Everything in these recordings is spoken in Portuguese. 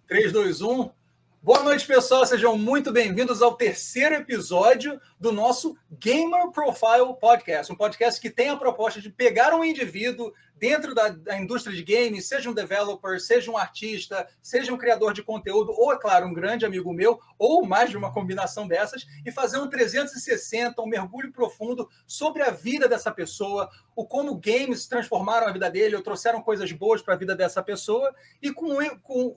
3, 2, 1. Boa noite, pessoal. Sejam muito bem-vindos ao terceiro episódio do nosso Gamer Profile Podcast. Um podcast que tem a proposta de pegar um indivíduo dentro da indústria de games, seja um developer, seja um artista, seja um criador de conteúdo, ou, é claro, um grande amigo meu, ou mais de uma combinação dessas, e fazer um 360, um mergulho profundo sobre a vida dessa pessoa, o como games transformaram a vida dele, ou trouxeram coisas boas para a vida dessa pessoa. E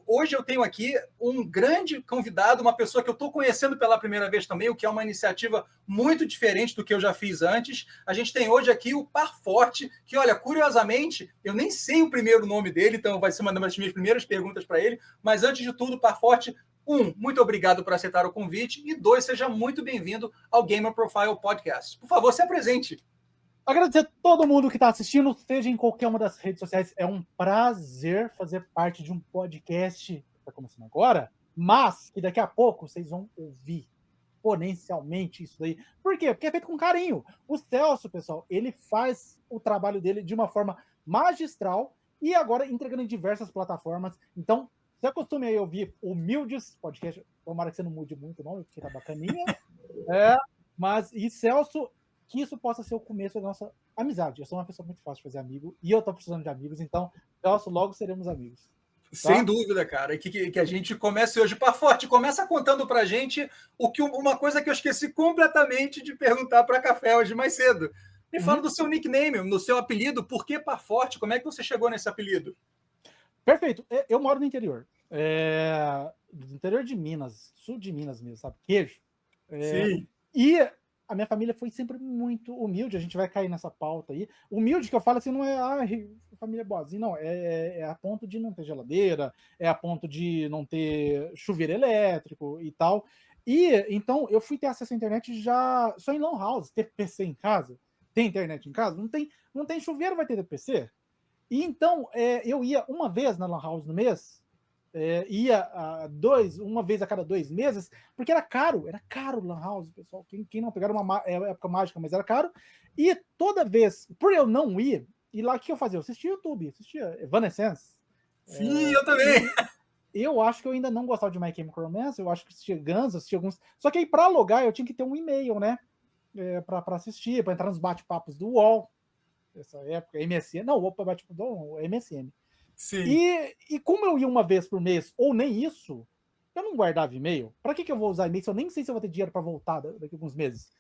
hoje eu tenho aqui um grande convidado, uma pessoa que eu estou conhecendo pela primeira vez também, o que é uma iniciativa muito diferente do que eu já fiz antes. A gente tem hoje aqui o Parforte, que, olha, curiosamente, eu nem sei o primeiro nome dele, então vai ser uma das minhas primeiras perguntas para ele, mas antes de tudo, Parforte, muito obrigado por aceitar o convite, e 2, seja muito bem-vindo ao Gamer Profile Podcast. Por favor, se apresente. Agradecer a todo mundo que está assistindo, seja em qualquer uma das redes sociais. É um prazer fazer parte de um podcast que está começando agora, mas que daqui a pouco vocês vão ouvir exponencialmente isso daí. Por quê? Porque é feito com carinho. O Celso, pessoal, ele faz o trabalho dele de uma forma magistral e agora entregando em diversas plataformas. Então, se acostume aí a ouvir Humildes Podcast. Tomara que você não mude muito o nome, porque tá bacaninha. E Celso, que isso possa ser o começo da nossa amizade. Eu sou uma pessoa muito fácil de fazer amigo e eu tô precisando de amigos, então, Celso, logo seremos amigos. Sem dúvida, cara. Que a gente comece hoje. Parforte, começa contando pra gente uma coisa que eu esqueci completamente de perguntar para Café hoje mais cedo. Me fala do seu nickname, do seu apelido. Por que Parforte? Como é que você chegou nesse apelido? Perfeito. Eu moro no interior. No interior de Minas, sul de Minas mesmo, sabe? Queijo. Sim. E a minha família foi sempre muito humilde, a gente vai cair nessa pauta aí. Humilde que eu falo assim, não é família boazinha, não. É a ponto de não ter geladeira, é a ponto de não ter chuveiro elétrico e tal. E então eu fui ter acesso à internet já só em lan house, ter PC em casa. Tem internet em casa? Não tem chuveiro, vai ter PC? E então eu ia uma vez na lan house no mês, ia uma vez a cada 2 meses, porque era caro lan house, pessoal. Quem não pegaram uma época mágica, mas era caro. E toda vez, por eu não ir, e lá o que eu fazia? Eu assistia YouTube, assistia Evanescence. Sim, eu também. Eu acho que eu ainda não gostava de My Chemical Romance, eu acho que assistia Guns, assistia alguns. Só que aí pra logar eu tinha que ter um e-mail, né? Pra assistir, pra entrar nos bate-papos do UOL, nessa época, MSN. Não, o bate-papo do MSN. Sim. E como eu ia uma vez por mês, ou nem isso, eu não guardava e-mail. Para que eu vou usar e-mail se eu nem sei se eu vou ter dinheiro para voltar daqui a alguns meses?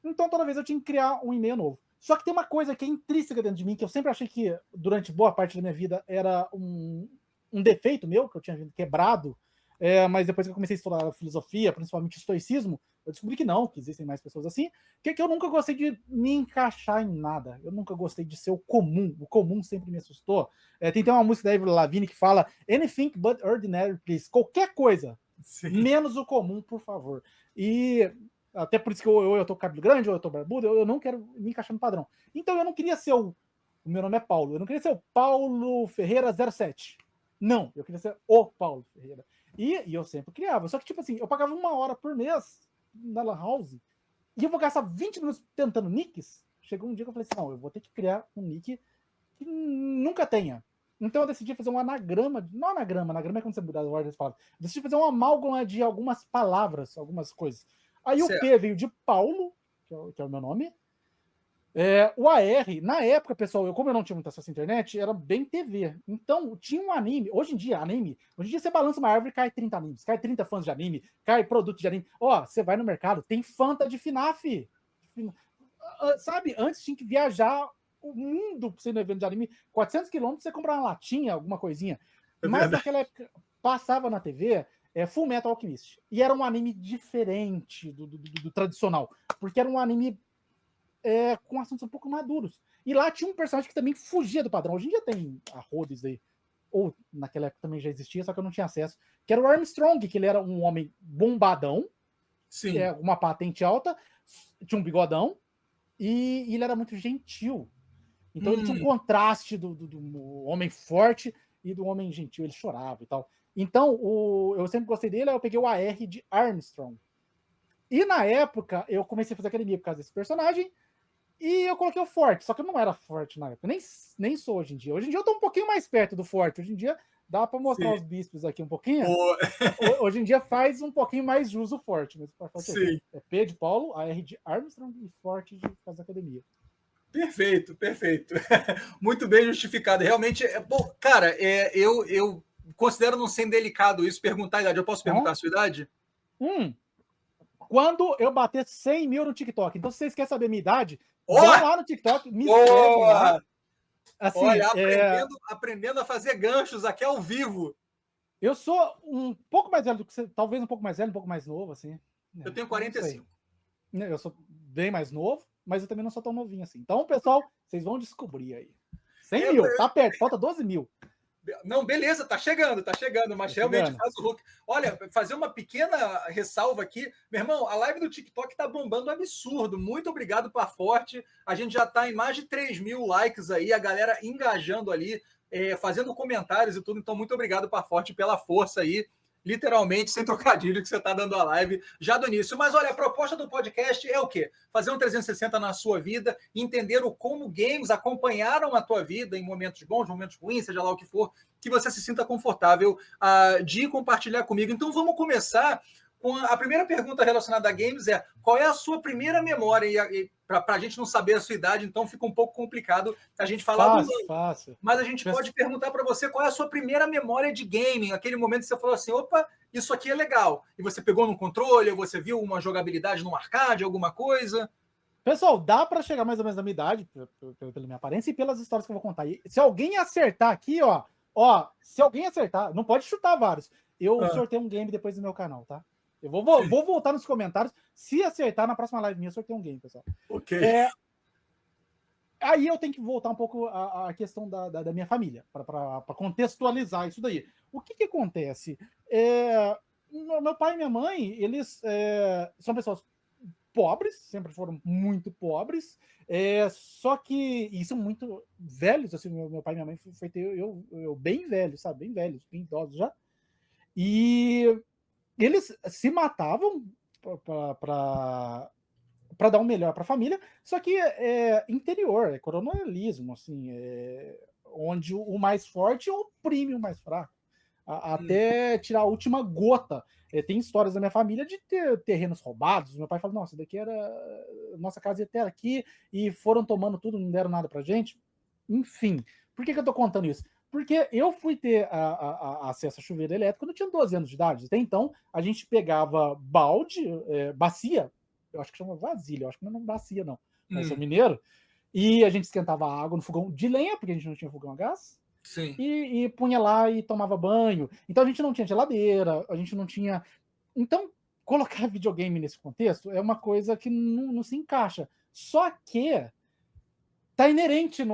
Então toda vez eu tinha que criar um e-mail novo. Só que tem uma coisa que é intrínseca dentro de mim, que eu sempre achei que durante boa parte da minha vida era um defeito meu, que eu tinha quebrado, mas depois que eu comecei a estudar filosofia, principalmente estoicismo, eu descobri que não, que existem mais pessoas assim, que eu nunca gostei de me encaixar em nada. Eu nunca gostei de ser o comum. O comum sempre me assustou. Tem uma música da Avril Lavigne que fala Anything but ordinary, please. Qualquer coisa, sim, menos o comum, por favor. E até por isso que eu tô com cabelo grande, ou eu tô barbudo, eu não quero me encaixar no padrão. Então eu não queria ser o meu nome é Paulo. Eu não queria ser o Paulo Ferreira 07. Não, eu queria ser o Paulo Ferreira. E eu sempre criava. Só que, tipo assim, eu pagava 1 hora por mês na Lan House e eu vou gastar 20 minutos tentando nicks. Chegou um dia que eu falei assim, não, eu vou ter que criar um nick que nunca tenha. Então eu decidi fazer um anagrama, não anagrama é quando você muda a ordem das palavras. Eu decidi fazer uma amálgama de algumas palavras, algumas coisas. Aí certo. O P veio de Paulo, que é o meu nome. O AR, na época, pessoal, como eu não tinha muito acesso à internet, era bem TV. Então, tinha um anime. Hoje em dia você balança uma árvore e cai 30 animes, cai 30 fãs de anime, cai produto de anime. Você vai no mercado, tem Fanta de FNAF. Sabe, antes tinha que viajar o mundo pra você ir no evento de anime, 400 quilômetros, você comprar uma latinha, alguma coisinha. Mas naquela época, passava na TV Full Metal Alchemist. E era um anime diferente do tradicional, porque era um anime com assuntos um pouco maduros. E lá tinha um personagem que também fugia do padrão. Hoje em dia tem a Rhodes aí, ou naquela época também já existia, só que eu não tinha acesso, que era o Armstrong, que ele era um homem bombadão, uma patente alta, tinha um bigodão, e ele era muito gentil. Então ele tinha um contraste do homem forte e do homem gentil, ele chorava e tal. Então eu sempre gostei dele, aí eu peguei o AR de Armstrong. E na época eu comecei a fazer academia por causa desse personagem, e eu coloquei o forte, só que eu não era forte na época, nem sou hoje em dia. Hoje em dia eu tô um pouquinho mais perto do forte, hoje em dia Dá para mostrar Sim. os bispos aqui um pouquinho? Boa. Hoje em dia faz um pouquinho mais jus o forte. Mas forte Sim. é P de Paulo, a R de Armstrong e forte de fazer academia. Perfeito, perfeito. Muito bem justificado. Realmente, bom, cara, eu considero não ser delicado isso, perguntar a idade. Eu posso perguntar a sua idade? Quando eu bater 100 mil no TikTok. Então, se vocês querem saber minha idade, Oh! vão lá no TikTok, me seguem lá. Assim, olha, aprendendo a fazer ganchos aqui ao vivo. Eu sou um pouco mais velho do que você, talvez um pouco mais velho, um pouco mais novo, assim. Eu tenho 45. Eu sou bem mais novo, mas eu também não sou tão novinho assim. Então, pessoal, vocês vão descobrir aí. 100 mil, tá perto, falta 12 mil. Não, beleza, tá chegando, mas realmente faz o Hulk. Olha, fazer uma pequena ressalva aqui. Meu irmão, a live do TikTok tá bombando absurdo. Muito obrigado, Parforte. A gente já tá em mais de 3 mil likes aí, a galera engajando ali, fazendo comentários e tudo. Então, muito obrigado, Parforte, pela força aí. Literalmente, sem trocadilho, que você está dando a live já do início. Mas olha, a proposta do podcast é o quê? Fazer um 360 na sua vida, entender o como games acompanharam a tua vida em momentos bons, momentos ruins, seja lá o que for, que você se sinta confortável de compartilhar comigo. Então vamos começar com a primeira pergunta relacionada a games qual é a sua primeira memória? E para a gente não saber a sua idade, então fica um pouco complicado a gente falar do nome. Fácil. Mas a gente pode perguntar para você qual é a sua primeira memória de gaming, aquele momento que você falou assim, opa, isso aqui é legal. E você pegou no controle, ou você viu uma jogabilidade no arcade, alguma coisa? Pessoal, dá para chegar mais ou menos na minha idade, pela minha aparência e pelas histórias que eu vou contar. E se alguém acertar aqui, se alguém acertar, não pode chutar vários. Eu sorteio um game depois do meu canal, tá? Eu vou voltar nos comentários. Se acertar na próxima live minha, eu sorteio um game, pessoal. Ok. Aí eu tenho que voltar um pouco à questão da minha família, para contextualizar isso daí. O que acontece? Meu pai e minha mãe, eles são pessoas pobres, sempre foram muito pobres, só que, e são muito velhos, assim, meu pai e minha mãe foi ter eu bem velho, sabe? Bem velhos, bem idosos já. E eles se matavam para dar o melhor para a família, só que interior, coronelismo, assim, onde o mais forte oprime o mais fraco, até tirar a última gota. Tem histórias da minha família de ter terrenos roubados. Meu pai fala, nossa, daqui era nossa casa ia até aqui, e foram tomando tudo, não deram nada pra gente. Enfim, por que eu tô contando isso? Porque eu fui ter acesso a chuveiro elétrico quando eu tinha 12 anos de idade. Até então, a gente pegava balde, bacia, eu acho que chama vasilha, eu acho que não é bacia, não. Mas sou mineiro. E a gente esquentava a água no fogão de lenha, porque a gente não tinha fogão a gás. Sim. E punha lá e tomava banho. Então a gente não tinha geladeira, a gente não tinha. Então, colocar videogame nesse contexto é uma coisa que não se encaixa. Só que tá inerente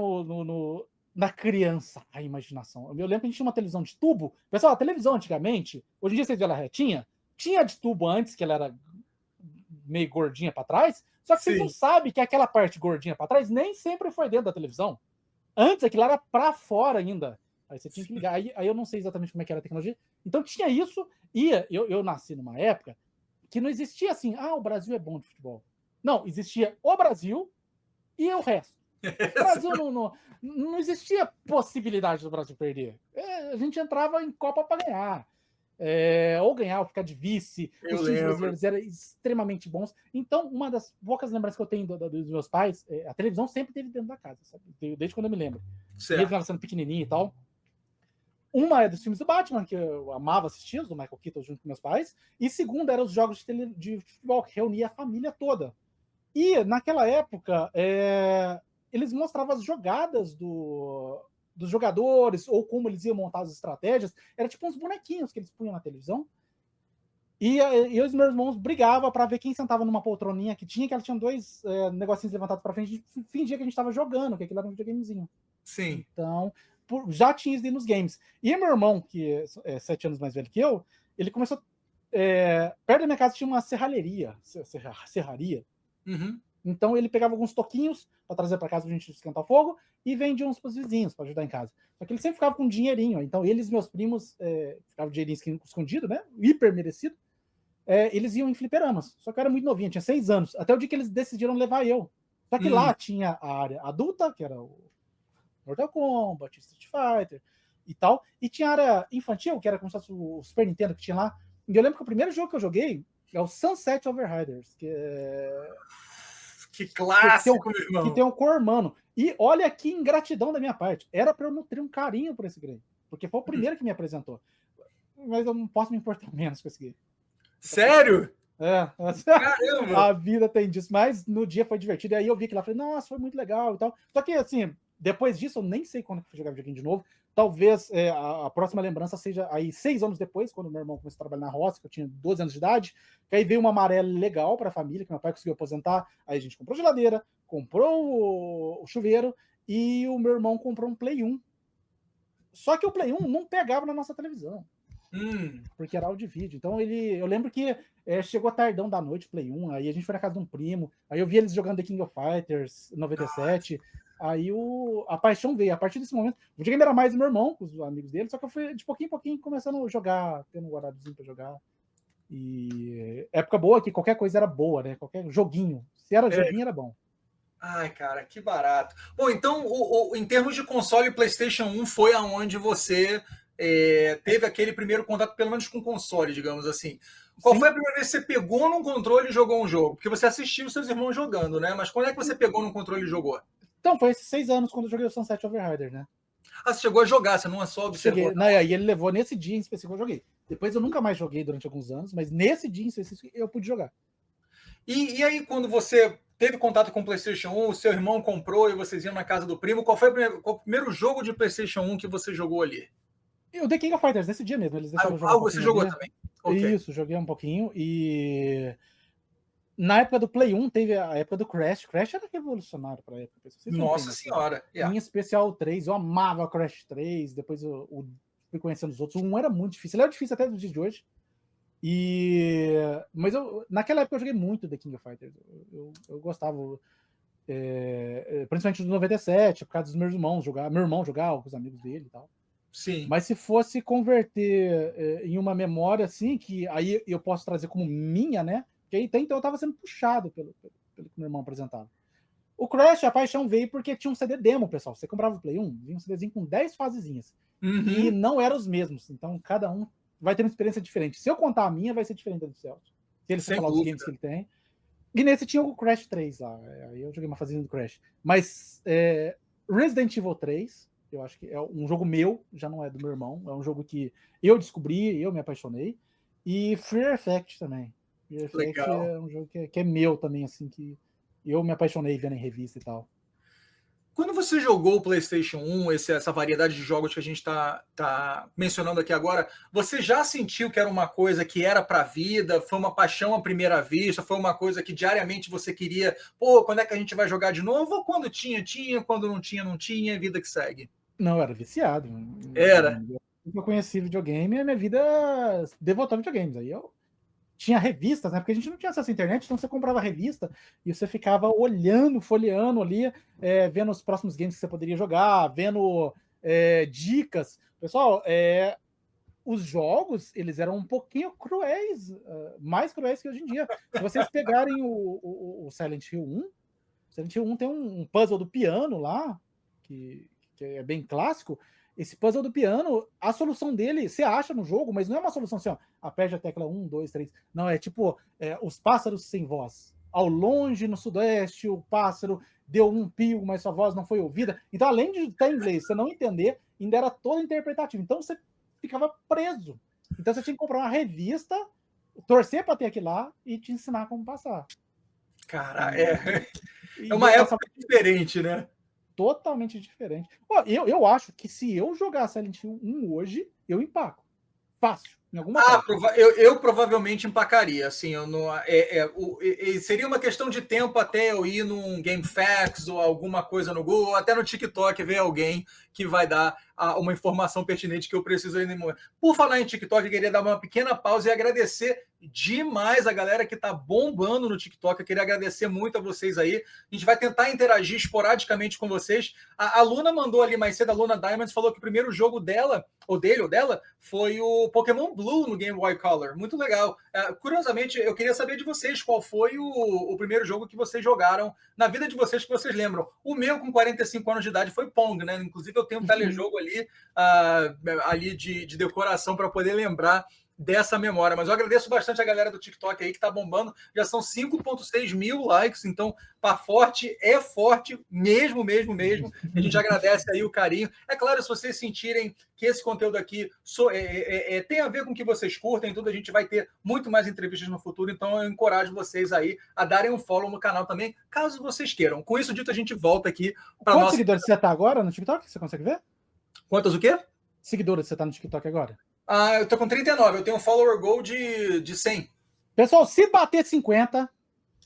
na criança a imaginação. Eu lembro que a gente tinha uma televisão de tubo. Pessoal, a televisão antigamente, hoje em dia vocês viram ela retinha, tinha de tubo antes, que ela era meio gordinha para trás, só que vocês não sabem que aquela parte gordinha para trás nem sempre foi dentro da televisão. Antes aquilo era para fora ainda. Aí você tinha que ligar. Aí eu não sei exatamente como é que era a tecnologia. Então tinha isso, e eu nasci numa época que não existia assim, o Brasil é bom de futebol. Não, existia o Brasil e o resto. O Brasil não existia possibilidade do Brasil perder. A gente entrava em Copa para ganhar. Ou ganhar ou ficar de vice. Os times brasileiros eram extremamente bons. Então, uma das poucas lembranças que eu tenho dos meus pais, a televisão sempre teve dentro da casa, sabe? Desde quando eu me lembro. Mesmo ela sendo pequenininha e tal. Uma é dos filmes do Batman, que eu amava assistir, os do Michael Keaton junto com meus pais. E segunda eram os jogos de futebol, que reunia a família toda. E, naquela época, eles mostravam as jogadas dos jogadores, ou como eles iam montar as estratégias. Era tipo uns bonequinhos que eles punham na televisão. E eu e os meus irmãos brigavam para ver quem sentava numa poltroninha que ela tinha dois negocinhos levantados para frente e fingia que a gente estava jogando, que aquilo era um videogamezinho. Sim. Então, já tinha isso nos games. E meu irmão, que é 7 anos mais velho que eu, ele começou... perto da minha casa tinha uma serraria. Uhum. Então ele pegava alguns toquinhos para trazer para casa pra gente esquentar o fogo e vendia uns pros vizinhos para ajudar em casa. Só que ele sempre ficava com um dinheirinho. Então eles, meus primos, ficavam dinheirinho escondido, né? Hiper merecido. Eles iam em fliperamas. Só que eu era muito novinho, tinha 6 anos. Até o dia que eles decidiram levar eu. Só que lá tinha a área adulta, que era o Mortal Kombat, Street Fighter. e tal. E tinha área infantil, que era como se fosse o Super Nintendo que tinha lá. E eu lembro que o primeiro jogo que eu joguei é o Sunset Overriders, que é... Que clássico, meu irmão. Que tem um co-irmão. E olha que ingratidão da minha parte. Era para eu nutrir um carinho por esse game. Porque foi o primeiro que me apresentou. Mas eu não posso me importar menos com esse game. Sério? É. Caramba! A vida tem disso. Mas no dia foi divertido. E aí eu vi que lá, falei, nossa, foi muito legal e tal. Só que, assim, depois disso, eu nem sei quando eu fui jogar videogame de novo. Talvez a próxima lembrança seja aí 6 anos depois, quando meu irmão começou a trabalhar na roça, que eu tinha 12 anos de idade. Que aí veio uma maré legal para a família, que meu pai conseguiu aposentar. Aí a gente comprou geladeira, comprou o chuveiro e o meu irmão comprou um Play 1. Só que o Play 1 não pegava na nossa televisão. Porque era áudio e vídeo. Então eu lembro que chegou tardão da noite, Play 1, aí a gente foi na casa de um primo, aí eu vi eles jogando The King of Fighters 97, aí a paixão veio. A partir desse momento, o videogame era mais do meu irmão, com os amigos dele, só que eu fui de pouquinho em pouquinho começando a jogar, tendo um horáriozinho pra jogar. E época boa que qualquer coisa era boa, né? Qualquer joguinho. Se era joguinho, era bom. Ai, cara, que barato. Bom, então, em termos de console, o PlayStation 1 foi aonde você teve aquele primeiro contato, pelo menos com console, digamos assim. Qual Sim. foi a primeira vez que você pegou num controle e jogou um jogo? Porque você assistiu os seus irmãos jogando, né? Mas quando é que você pegou num controle e jogou? Então, foi esses 6 anos quando eu joguei o Sunset Overrider, né? Ah, você chegou a jogar, você não é só observou. Não, e ele levou nesse dia em específico eu joguei. Depois eu nunca mais joguei durante alguns anos, mas nesse dia em específico eu pude jogar. E aí, quando você teve contato com o PlayStation 1, o seu irmão comprou e vocês iam na casa do primo, qual foi o primeiro jogo de PlayStation 1 que você jogou ali? O The King of Fighters, nesse dia mesmo. Eles deixaram jogar Você jogou ali também? Okay. Isso, joguei um pouquinho. E na época do Play 1, teve a época do Crash. Crash era revolucionário pra época. Nossa senhora! Em especial o 3, eu amava o Crash 3. Depois eu fui conhecendo os outros. O 1 era muito difícil. Ele é difícil até no dia de hoje. Mas naquela época eu joguei muito The King of Fighters. Eu gostava, principalmente do 97, por causa dos meus irmãos jogar. Meu irmão jogava com os amigos dele e tal. Sim. Mas se fosse converter em uma memória assim, que aí eu posso trazer como minha, né? Porque então eu tava sendo puxado pelo que meu irmão apresentava. O Crash, a paixão veio porque tinha um CD demo, pessoal. Você comprava o Play 1, vinha um CDzinho com 10 fasezinhas. E não eram os mesmos. Então cada um vai ter uma experiência diferente. Se eu contar a minha, vai ser diferente da do Celso. Se ele for falar os games que ele tem. E nesse tinha o Crash 3 lá. Aí eu joguei uma fasezinha do Crash. Mas Resident Evil 3, eu acho que é um jogo meu, já não é do meu irmão. É um jogo que eu descobri, eu me apaixonei. E Fear Effect também. Fear Effect é um jogo que é meu também, assim, que eu me apaixonei vendo em revista e tal. Quando você jogou o PlayStation 1, essa variedade de jogos que a gente tá mencionando aqui agora, você já sentiu que era uma coisa que era para a vida? Foi uma paixão à primeira vista? Foi uma coisa que diariamente você queria? Pô, quando é que a gente vai jogar de novo? Ou quando tinha, quando não tinha, vida que segue. Não, eu era viciado. Era? Eu conheci videogame e a minha vida devotou a videogames. Aí eu tinha revistas, né? Porque a gente não tinha acesso à internet, então você comprava revista e você ficava olhando, folheando ali, vendo os próximos games que você poderia jogar, vendo dicas. Pessoal, os jogos, eles eram um pouquinho cruéis, mais cruéis que hoje em dia. Se vocês pegarem o Silent Hill 1, Silent Hill 1 tem um puzzle do piano lá, que é bem clássico. Esse puzzle do piano, a solução dele, você acha no jogo, mas não é uma solução assim, ó, aperte a tecla 1, 2, 3. Não, é tipo, os pássaros sem voz. Ao longe, no sudeste, o pássaro deu um pio, mas sua voz não foi ouvida. Então, além de estar em inglês, você não entender, ainda era todo interpretativo. Então, você ficava preso. Então, você tinha que comprar uma revista, torcer para ter aquilo lá e te ensinar como passar. Cara, é uma época diferente, né? Totalmente diferente. Eu acho que se eu jogar Silent Hill 1 hoje, eu empaco. Fácil. Em alguma eu provavelmente empacaria. Assim, eu não, seria uma questão de tempo até eu ir num GameFAQs ou alguma coisa no Google, ou até no TikTok, ver alguém que vai dar uma informação pertinente que eu preciso aí no momento. Por falar em TikTok, eu queria dar uma pequena pausa e agradecer demais a galera que está bombando no TikTok. Eu queria agradecer muito a vocês aí. A gente vai tentar interagir esporadicamente com vocês. A Luna mandou ali mais cedo, a Luna Diamonds falou que o primeiro jogo dela, ou dele ou dela, foi o Pokémon Blue no Game Boy Color. Muito legal. Curiosamente, eu queria saber de vocês qual foi o primeiro jogo que vocês jogaram na vida de vocês, que vocês lembram. O meu, com 45 anos de idade, foi Pong, né? Inclusive, eu tenho um telejogo ali de decoração para poder lembrar dessa memória. Mas eu agradeço bastante a galera do TikTok aí que tá bombando. Já são 5.6 mil likes, então pra forte é forte mesmo. A gente agradece aí o carinho. É claro, se vocês sentirem que esse conteúdo aqui tem a ver com o que vocês curtem, tudo, a gente vai ter muito mais entrevistas no futuro, então eu encorajo vocês aí a darem um follow no canal também, caso vocês queiram. Com isso dito, a gente volta aqui para Quantos seguidores você tá agora no TikTok? Você consegue ver? Quantos o quê? Seguidores você tá no TikTok agora? Eu tô com 39, eu tenho um follower goal de 100. Pessoal, se bater 50,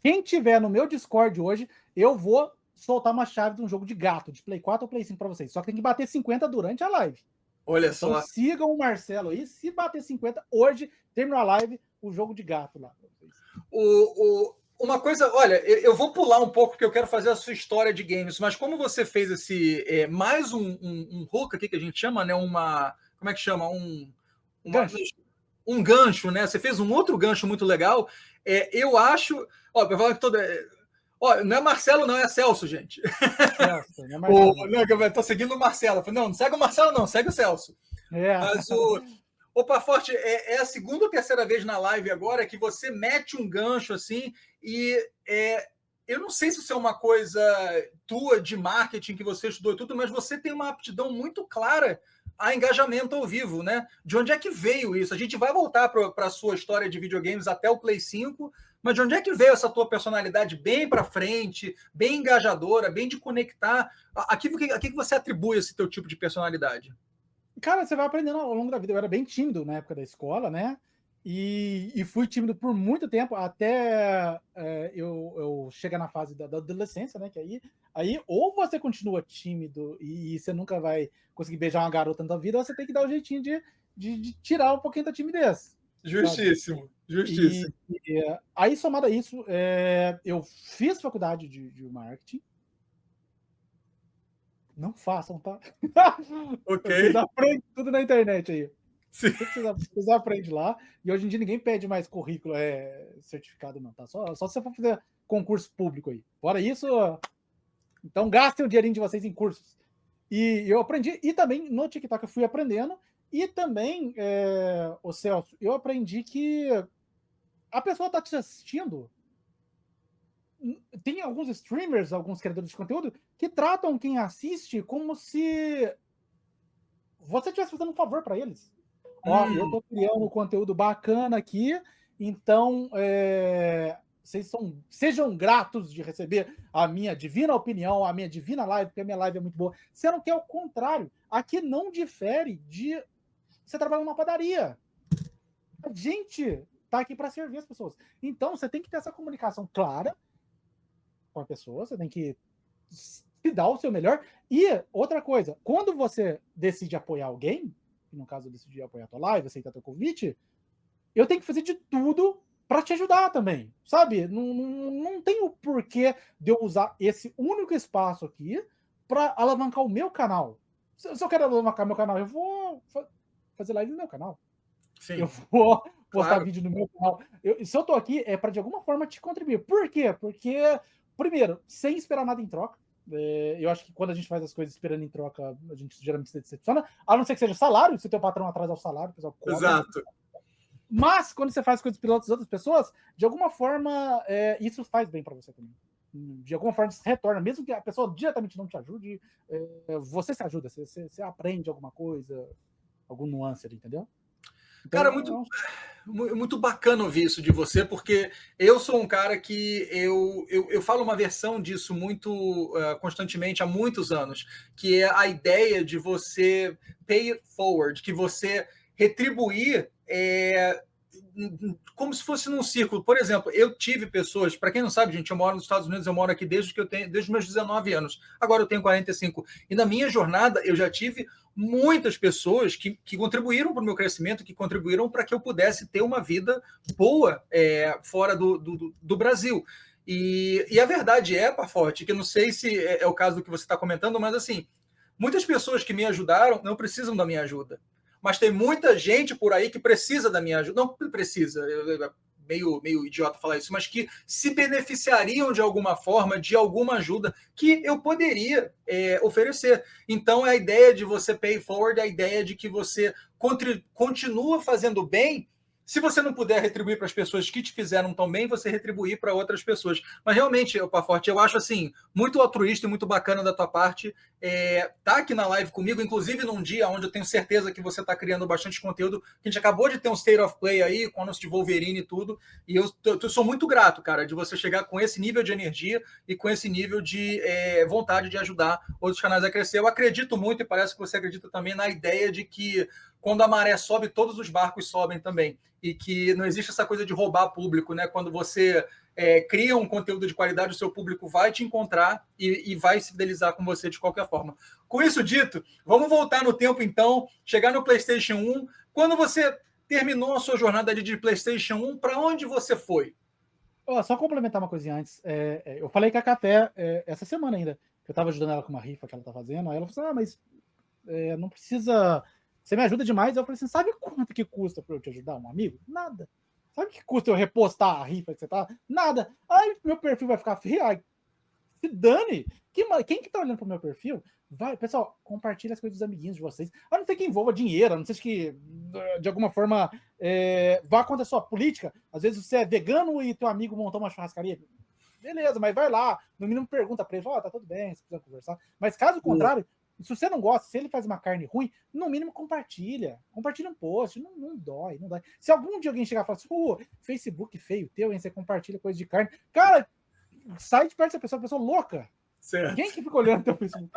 quem tiver no meu Discord hoje, eu vou soltar uma chave de um jogo de gato, de Play 4 ou Play 5 para vocês. Só que tem que bater 50 durante a live. Olha então, só. Sigam o Marcelo aí. Se bater 50, hoje, terminou a live, o jogo de gato lá. Uma coisa, olha, eu vou pular um pouco porque eu quero fazer a sua história de games, mas como você fez esse mais um hook aqui que a gente chama, né? Como é que chama? Um gancho, né? Você fez um outro gancho muito legal. Eu acho. Ó, para falar que todo. Não é Marcelo, não, é Celso, gente. Celso, não é Marcelo. Eu tô seguindo o Marcelo. Não segue o Marcelo, não, segue o Celso. Mas Opa Forte, é a segunda ou terceira vez na live agora que você mete um gancho assim, e eu não sei se isso é uma coisa tua de marketing que você estudou e tudo, mas você tem uma aptidão muito clara a engajamento ao vivo, né? De onde é que veio isso? A gente vai voltar para a sua história de videogames até o Play 5, mas de onde é que veio essa tua personalidade bem para frente, bem engajadora, bem de conectar? A que você atribui esse teu tipo de personalidade? Cara, você vai aprendendo ao longo da vida. Eu era bem tímido na época da escola, né? E fui tímido por muito tempo, até eu chegar na fase da adolescência, né? Que aí ou você continua tímido e você nunca vai conseguir beijar uma garota na vida, ou você tem que dar o jeitinho de tirar um pouquinho da timidez. Justíssimo, sabe? Justíssimo. Aí, somado a isso, eu fiz faculdade de marketing. Não façam, tá? Ok. Vocês aprendem tudo na internet aí. Sim. Vocês aprendem lá. E hoje em dia ninguém pede mais currículo, certificado, não, tá? Só se você for fazer concurso público aí. Fora isso, então gastem o dinheirinho de vocês em cursos. E eu aprendi, e também no TikTok eu fui aprendendo, e também, o Celso, eu aprendi que a pessoa tá te assistindo. Tem alguns streamers, alguns criadores de conteúdo que tratam quem assiste como se você estivesse fazendo um favor para eles. Eu tô criando conteúdo bacana aqui, então sejam gratos de receber a minha divina opinião, a minha divina live, porque a minha live é muito boa. Sendo que é o contrário. Aqui não difere de você trabalhar numa padaria. A gente tá aqui para servir as pessoas. Então você tem que ter essa comunicação clara com a pessoa, você tem que se dar o seu melhor. E outra coisa, quando você decide apoiar alguém, no caso eu decidi apoiar a tua live, aceitar teu convite, eu tenho que fazer de tudo para te ajudar também, sabe? Não tem o porquê de eu usar esse único espaço aqui para alavancar o meu canal. Se eu quero alavancar meu canal, eu vou fazer live no meu canal. Sim. Eu vou postar vídeo no meu canal. Se eu tô aqui, é para de alguma forma te contribuir. Por quê? Porque, primeiro, sem esperar nada em troca. Eu acho que quando a gente faz as coisas esperando em troca, a gente geralmente se decepciona, a não ser que seja salário, se o teu patrão atrasa o salário, o pessoal cobra. Exato. Mas, quando você faz coisas pelas outras pessoas, de alguma forma, isso faz bem para você também. De alguma forma, isso retorna. Mesmo que a pessoa diretamente não te ajude, você se ajuda, você aprende alguma coisa, algum nuance ali, entendeu? Então, cara, muito bacana ouvir isso de você, porque eu sou um cara que eu falo uma versão disso muito constantemente há muitos anos, que é a ideia de você pay it forward, que você retribuir como se fosse num círculo. Por exemplo, eu tive pessoas, para quem não sabe, gente, eu moro nos Estados Unidos, eu moro aqui desde os meus 19 anos. Agora eu tenho 45. E na minha jornada eu já tive muitas pessoas que contribuíram para o meu crescimento, que contribuíram para que eu pudesse ter uma vida boa fora do Brasil. E a verdade Paforte, que eu não sei se é o caso do que você está comentando, mas assim, muitas pessoas que me ajudaram não precisam da minha ajuda. Mas tem muita gente por aí que precisa da minha ajuda. Não precisa, meio idiota falar isso, mas que se beneficiariam de alguma forma, de alguma ajuda que eu poderia oferecer. Então, a ideia de você pay forward, a ideia de que você continua fazendo bem. Se você não puder retribuir para as pessoas que te fizeram tão bem, você retribuir para outras pessoas. Mas realmente, Paforte, eu acho assim muito altruísta e muito bacana da tua parte tá aqui na live comigo, inclusive num dia onde eu tenho certeza que você está criando bastante conteúdo. A gente acabou de ter um State of Play aí, com o anúncio de Wolverine e tudo, e eu sou muito grato, cara, de você chegar com esse nível de energia e com esse nível de vontade de ajudar outros canais a crescer. Eu acredito muito, e parece que você acredita também, na ideia de que quando a maré sobe, todos os barcos sobem também. E que não existe essa coisa de roubar público, né? Quando você cria um conteúdo de qualidade, o seu público vai te encontrar e vai se fidelizar com você de qualquer forma. Com isso dito, vamos voltar no tempo, então, chegar no PlayStation 1. Quando você terminou a sua jornada de PlayStation 1, para onde você foi? Só complementar uma coisinha antes. Eu falei com a Café essa semana ainda, que eu estava ajudando ela com uma rifa que ela tá fazendo, aí ela falou assim, mas não precisa... Você me ajuda demais. Eu falei assim, sabe quanto que custa para eu te ajudar, um amigo? Nada. Sabe o que custa eu repostar a rifa que você tá? Nada. Aí meu perfil vai ficar feio. Ai, se dane. Quem que tá olhando pro meu perfil? Vai, pessoal, compartilha as coisas dos amiguinhos de vocês. A não ser que envolva dinheiro, a não ser que de alguma forma vá contra a sua política. Às vezes você é vegano e teu amigo montou uma churrascaria. Beleza, mas vai lá, no mínimo pergunta pra ele, tá tudo bem, se quiser conversar. Mas caso contrário, se você não gosta, se ele faz uma carne ruim, no mínimo compartilha um post, não dói, não dói. Se algum dia alguém chegar e falar assim, Facebook feio teu, hein, você compartilha coisa de carne, cara, sai de perto dessa pessoa louca. Certo. Quem que fica olhando teu Facebook?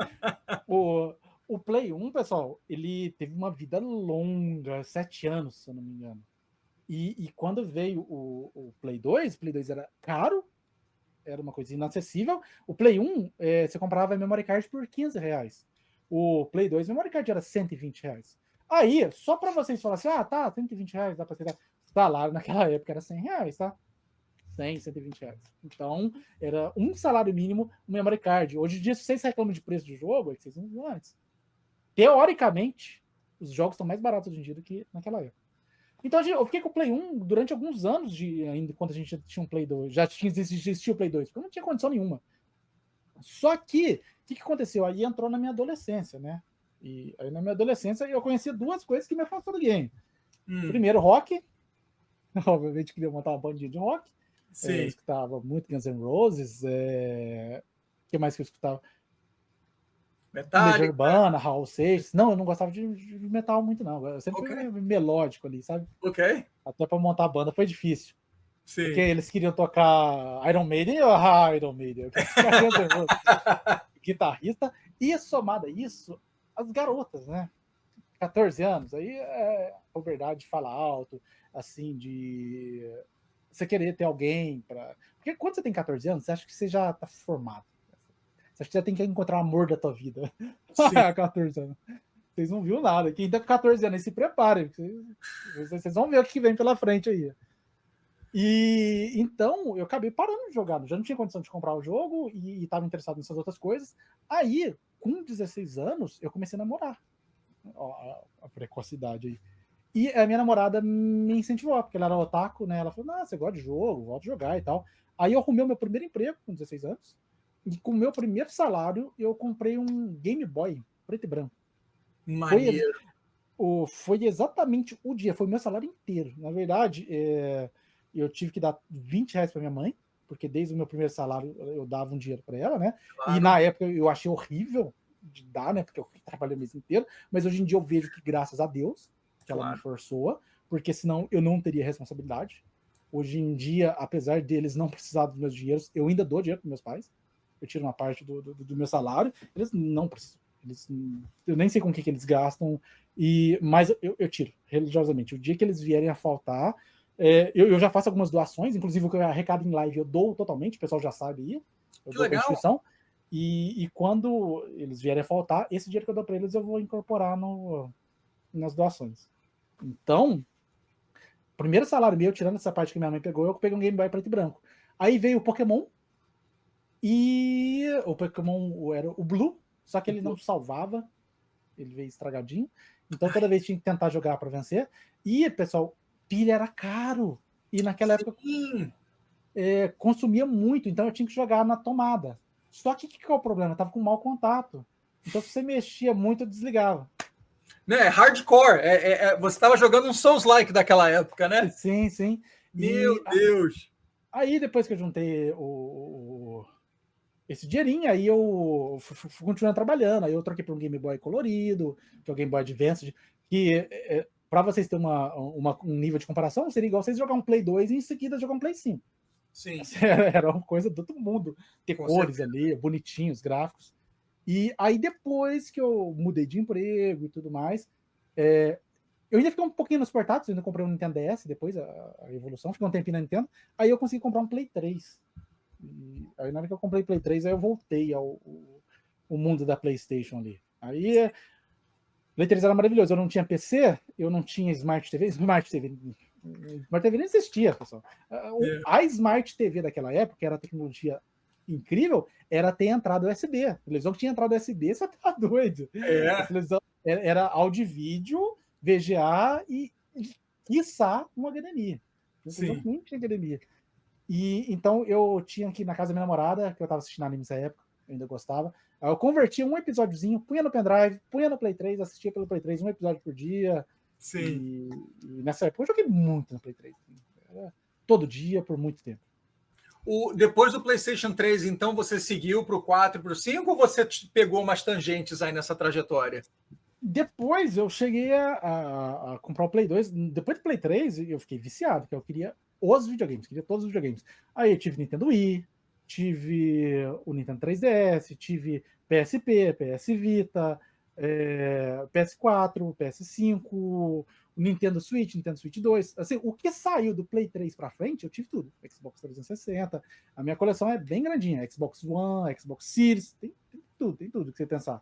O Play 1, pessoal, ele teve uma vida longa, 7 anos, se eu não me engano. E quando veio o Play 2 era caro, era uma coisa inacessível. O Play 1, você comprava a memory card por R$15. O Play 2, memory card era R$120. Aí, só para vocês falarem assim, tá, R$120, dá para você dar. Salário naquela época era R$100, tá? 100, R$120. Então, era um salário mínimo no memory card. Hoje em dia, se vocês reclamam de preço de jogo, é que vocês não viram antes. Teoricamente, os jogos estão mais baratos hoje em dia do que naquela época. Então, eu fiquei com o Play 1 durante alguns anos, ainda quando a gente tinha um Play 2. Já existia o Play 2, porque eu não tinha condição nenhuma. Só que, o que aconteceu? Aí entrou na minha adolescência, né? E aí na minha adolescência eu conheci duas coisas que me afastaram do game. Primeiro, rock. Obviamente queria montar uma bandinha de rock. Eu escutava muito Guns N' Roses. O que mais que eu escutava? Legião Urbana, Raul Seixas. Não, eu não gostava de metal muito, não. Eu sempre fui melódico ali, sabe? Até para montar a banda foi difícil. Sim. Porque eles queriam tocar Iron Maiden, Iron Maiden. Guitarrista. E somado a isso, as garotas, né? 14 anos, aí a verdade fala alto, assim, de você querer ter alguém para. Porque quando você tem 14 anos, você acha que você já tá formado. Você acha que você tem que encontrar o amor da tua vida. 14 anos. Vocês não viram nada. Quem tá com 14 anos, se preparem. Vocês vão ver o que vem pela frente aí. E então eu acabei parando de jogar. Já não tinha condição de comprar o jogo e estava interessado nessas outras coisas. Aí, com 16 anos, eu comecei a namorar. A precocidade aí. E a minha namorada me incentivou, porque ela era otaku, né? Ela falou, você gosta de jogo, volta a jogar e tal. Aí eu arrumei o meu primeiro emprego com 16 anos. E com o meu primeiro salário, eu comprei um Game Boy preto e branco. Maneiro. Foi exatamente o dia, foi o meu salário inteiro. Na verdade, eu tive que dar R$20 para minha mãe, porque desde o meu primeiro salário eu dava um dinheiro para ela, né? Claro. E na época eu achei horrível de dar, né? Porque eu trabalhei o mês inteiro, mas hoje em dia eu vejo que graças a Deus que ela me forçou, porque senão eu não teria responsabilidade. Hoje em dia, apesar deles não precisar dos meus dinheiros, eu ainda dou dinheiro para meus pais. Eu tiro uma parte do meu salário, eles não precisam. Eu nem sei com o que eles gastam, mas eu tiro, religiosamente. O dia que eles vierem a faltar, Eu já faço algumas doações, inclusive o que eu arrecado em live eu dou totalmente, o pessoal já sabe aí. Eu Que dou para a legal. instituição. E quando eles vierem a faltar, esse dinheiro que eu dou para eles eu vou incorporar nas doações. Então, primeiro salário meu, tirando essa parte que minha mãe pegou, eu peguei um Game Boy preto e branco. Aí veio o Pokémon, e o Pokémon era o Blue, só que ele não salvava, ele veio estragadinho. Então toda vez tinha que tentar jogar para vencer. E, pessoal, pilha era caro. E naquela época consumia muito, então eu tinha que jogar na tomada. Só que o que é o problema? Eu tava com mau contato. Então se você mexia muito, eu desligava. Né, hardcore. Você estava jogando um Souls-like daquela época, né? Sim, sim. Meu Deus! Aí depois que eu juntei esse dinheirinho, aí eu fui continuando trabalhando. Aí eu troquei para um Game Boy colorido, que é o Game Boy Advance, que para vocês terem um nível de comparação, seria igual vocês jogar um Play 2 e em seguida jogar um Play 5. Sim. Era uma coisa de todo mundo. Ter com cores certeza. Ali, bonitinhos, gráficos. E aí depois que eu mudei de emprego e tudo mais, eu ainda fiquei um pouquinho nos portáteis, eu ainda comprei um Nintendo DS depois, a evolução, fiquei um tempinho na Nintendo, aí eu consegui comprar um Play 3. E aí na hora que eu comprei Play 3, aí eu voltei ao mundo da PlayStation ali. Aí Play 3 era maravilhoso, eu não tinha PC, eu não tinha Smart TV nem existia, pessoal. A Smart TV daquela época, que era a tecnologia incrível, era ter entrada USB. A televisão que tinha entrada USB, você tá doido. A televisão era áudio e vídeo, VGA e quiçá um HDMI. Nem tinha HDMI. E então eu tinha aqui na casa da minha namorada, que eu tava assistindo anime nessa época, eu ainda gostava. Eu convertia um episódiozinho, punha no pendrive, punha no Play 3, assistia pelo Play 3 um episódio por dia. Sim. E nessa época eu joguei muito no Play 3. Todo dia, por muito tempo. Depois do PlayStation 3, então, você seguiu para o 4 e para o 5 ou você pegou umas tangentes aí nessa trajetória? Depois eu cheguei a comprar o Play 2. Depois do Play 3, eu fiquei viciado, que eu queria os videogames, queria todos os videogames. Aí eu tive Nintendo Wii, tive o Nintendo 3DS, tive PSP, PS Vita, PS4, PS5, o Nintendo Switch 2. Assim, o que saiu do Play 3 para frente, eu tive tudo. Xbox 360. A minha coleção é bem grandinha. Xbox One, Xbox Series, tem tudo que você pensar.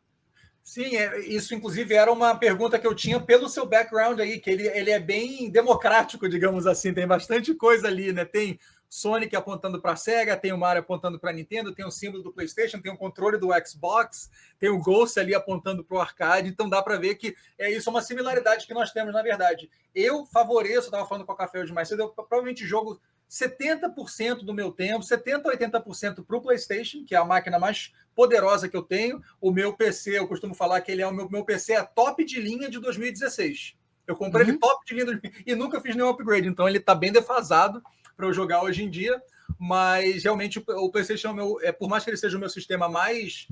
Sim, isso inclusive era uma pergunta que eu tinha pelo seu background aí, que ele é bem democrático, digamos assim, tem bastante coisa ali, né? Tem Sonic apontando para a Sega, tem o Mario apontando para a Nintendo, tem o símbolo do PlayStation, tem o controle do Xbox, tem o Ghost ali apontando para o arcade, então dá para ver que isso é uma similaridade que nós temos, na verdade. Eu favoreço, estava falando com a Café hoje mais cedo, eu provavelmente jogo 70% do meu tempo, 70% a 80% para o PlayStation, que é a máquina mais poderosa que eu tenho. O meu PC, eu costumo falar que ele é o meu PC é top de linha de 2016. Eu comprei ele top de linha e nunca fiz nenhum upgrade, então ele está bem defasado para eu jogar hoje em dia. Mas realmente o PlayStation, por mais que ele seja o meu sistema mais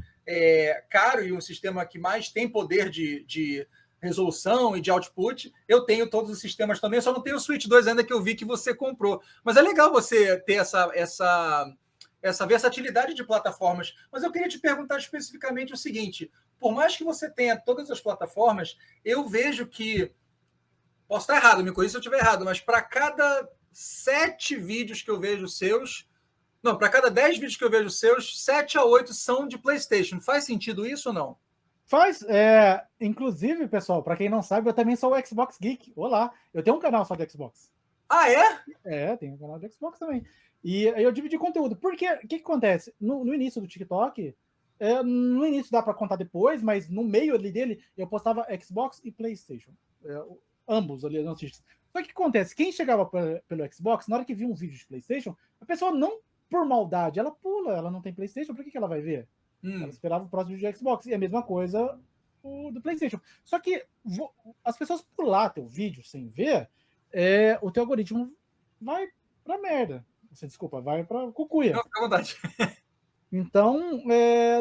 caro e um sistema que mais tem poder de resolução e de output, eu tenho todos os sistemas também, só não tenho o Switch 2 ainda, que eu vi que você comprou. Mas é legal você ter essa versatilidade de plataformas. Mas eu queria te perguntar especificamente o seguinte: por mais que você tenha todas as plataformas, eu vejo que, posso estar errado, me corrija se eu estiver errado, mas para cada 7 vídeos que eu vejo seus, não, para cada 10 vídeos que eu vejo seus, 7 a 8 são de PlayStation. Faz sentido isso ou não? Faz. Inclusive, pessoal, para quem não sabe, eu também sou o Xbox Geek. Olá, eu tenho um canal só de Xbox. Ah, é? Tenho um canal de Xbox também. E eu dividi conteúdo. Porque o que acontece? No início do TikTok, no início dá para contar depois, mas no meio ali dele, eu postava Xbox e PlayStation. Ambos ali, não assisto. Só que o que acontece? Quem chegava pelo Xbox, na hora que via um vídeo de PlayStation, a pessoa não, por maldade, ela pula, ela não tem PlayStation, por que ela vai ver? Ela esperava o próximo vídeo de Xbox. E a mesma coisa do PlayStation. Só que as pessoas pular teu vídeo sem ver, o teu algoritmo vai pra merda. Você desculpa, vai pra cucuia. Não, fica à vontade. Então,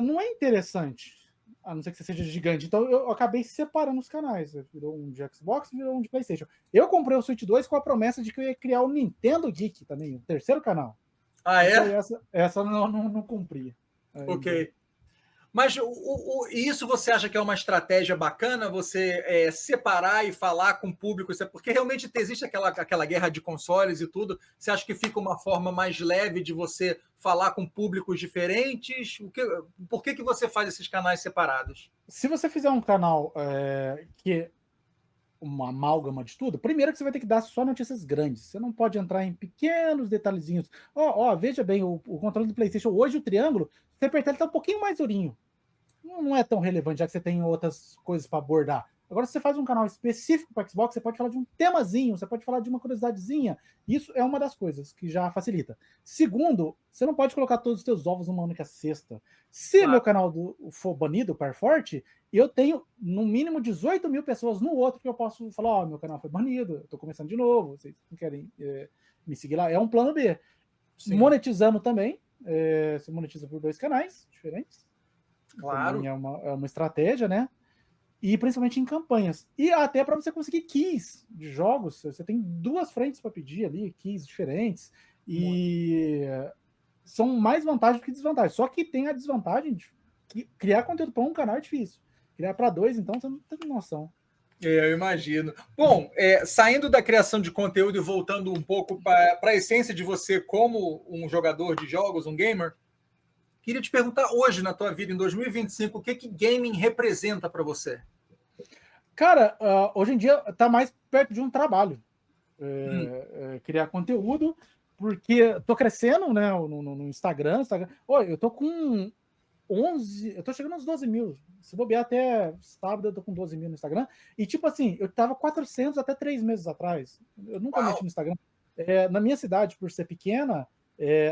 não é interessante. A não ser que você seja gigante. Então, eu acabei separando os canais. Virou um de Xbox, virou um de PlayStation. Eu comprei o Switch 2 com a promessa de que eu ia criar o Nintendo Geek também, o terceiro canal. Ah, é? Então, essa eu não cumpri. Ok. Mas isso você acha que é uma estratégia bacana, você separar e falar com o público? Porque realmente existe aquela guerra de consoles e tudo. Você acha que fica uma forma mais leve de você falar com públicos diferentes? Por que você faz esses canais separados? Se você fizer um canal que uma amálgama de tudo, primeiro que você vai ter que dar só notícias grandes. Você não pode entrar em pequenos detalhezinhos. Veja bem, o controle do PlayStation hoje, o triângulo, se você apertar, ele tá um pouquinho mais durinho. Não é tão relevante, já que você tem outras coisas para abordar. Agora, se você faz um canal específico para Xbox, você pode falar de um temazinho, você pode falar de uma curiosidadezinha. Isso é uma das coisas que já facilita. Segundo, você não pode colocar todos os seus ovos numa única cesta. Se meu canal for banido, par forte, eu tenho no mínimo 18 mil pessoas no outro que eu posso falar, meu canal foi banido, eu tô começando de novo, vocês não querem me seguir lá. É um plano B. Sim. Monetizando também, você monetiza por 2 canais diferentes. Claro. É uma estratégia, né? E principalmente em campanhas. E até para você conseguir keys de jogos, você tem 2 frentes para pedir ali, keys diferentes. E são mais vantagens do que desvantagens. Só que tem a desvantagem de que criar conteúdo para um canal é difícil. Criar para 2, então, você não tem noção. Eu imagino. Bom, saindo da criação de conteúdo e voltando um pouco para a essência de você como um jogador de jogos, um gamer, queria te perguntar hoje, na tua vida, em 2025, o que gaming representa para você? Cara, hoje em dia está mais perto de um trabalho. Criar conteúdo, porque tô crescendo, né, no Instagram. Eu tô com 11, eu tô chegando aos 12 mil. Se bobear até sábado, eu tô com 12 mil no Instagram. E tipo assim, eu tava 400 até 3 meses atrás. Eu nunca mexi no Instagram. Na minha cidade, por ser pequena,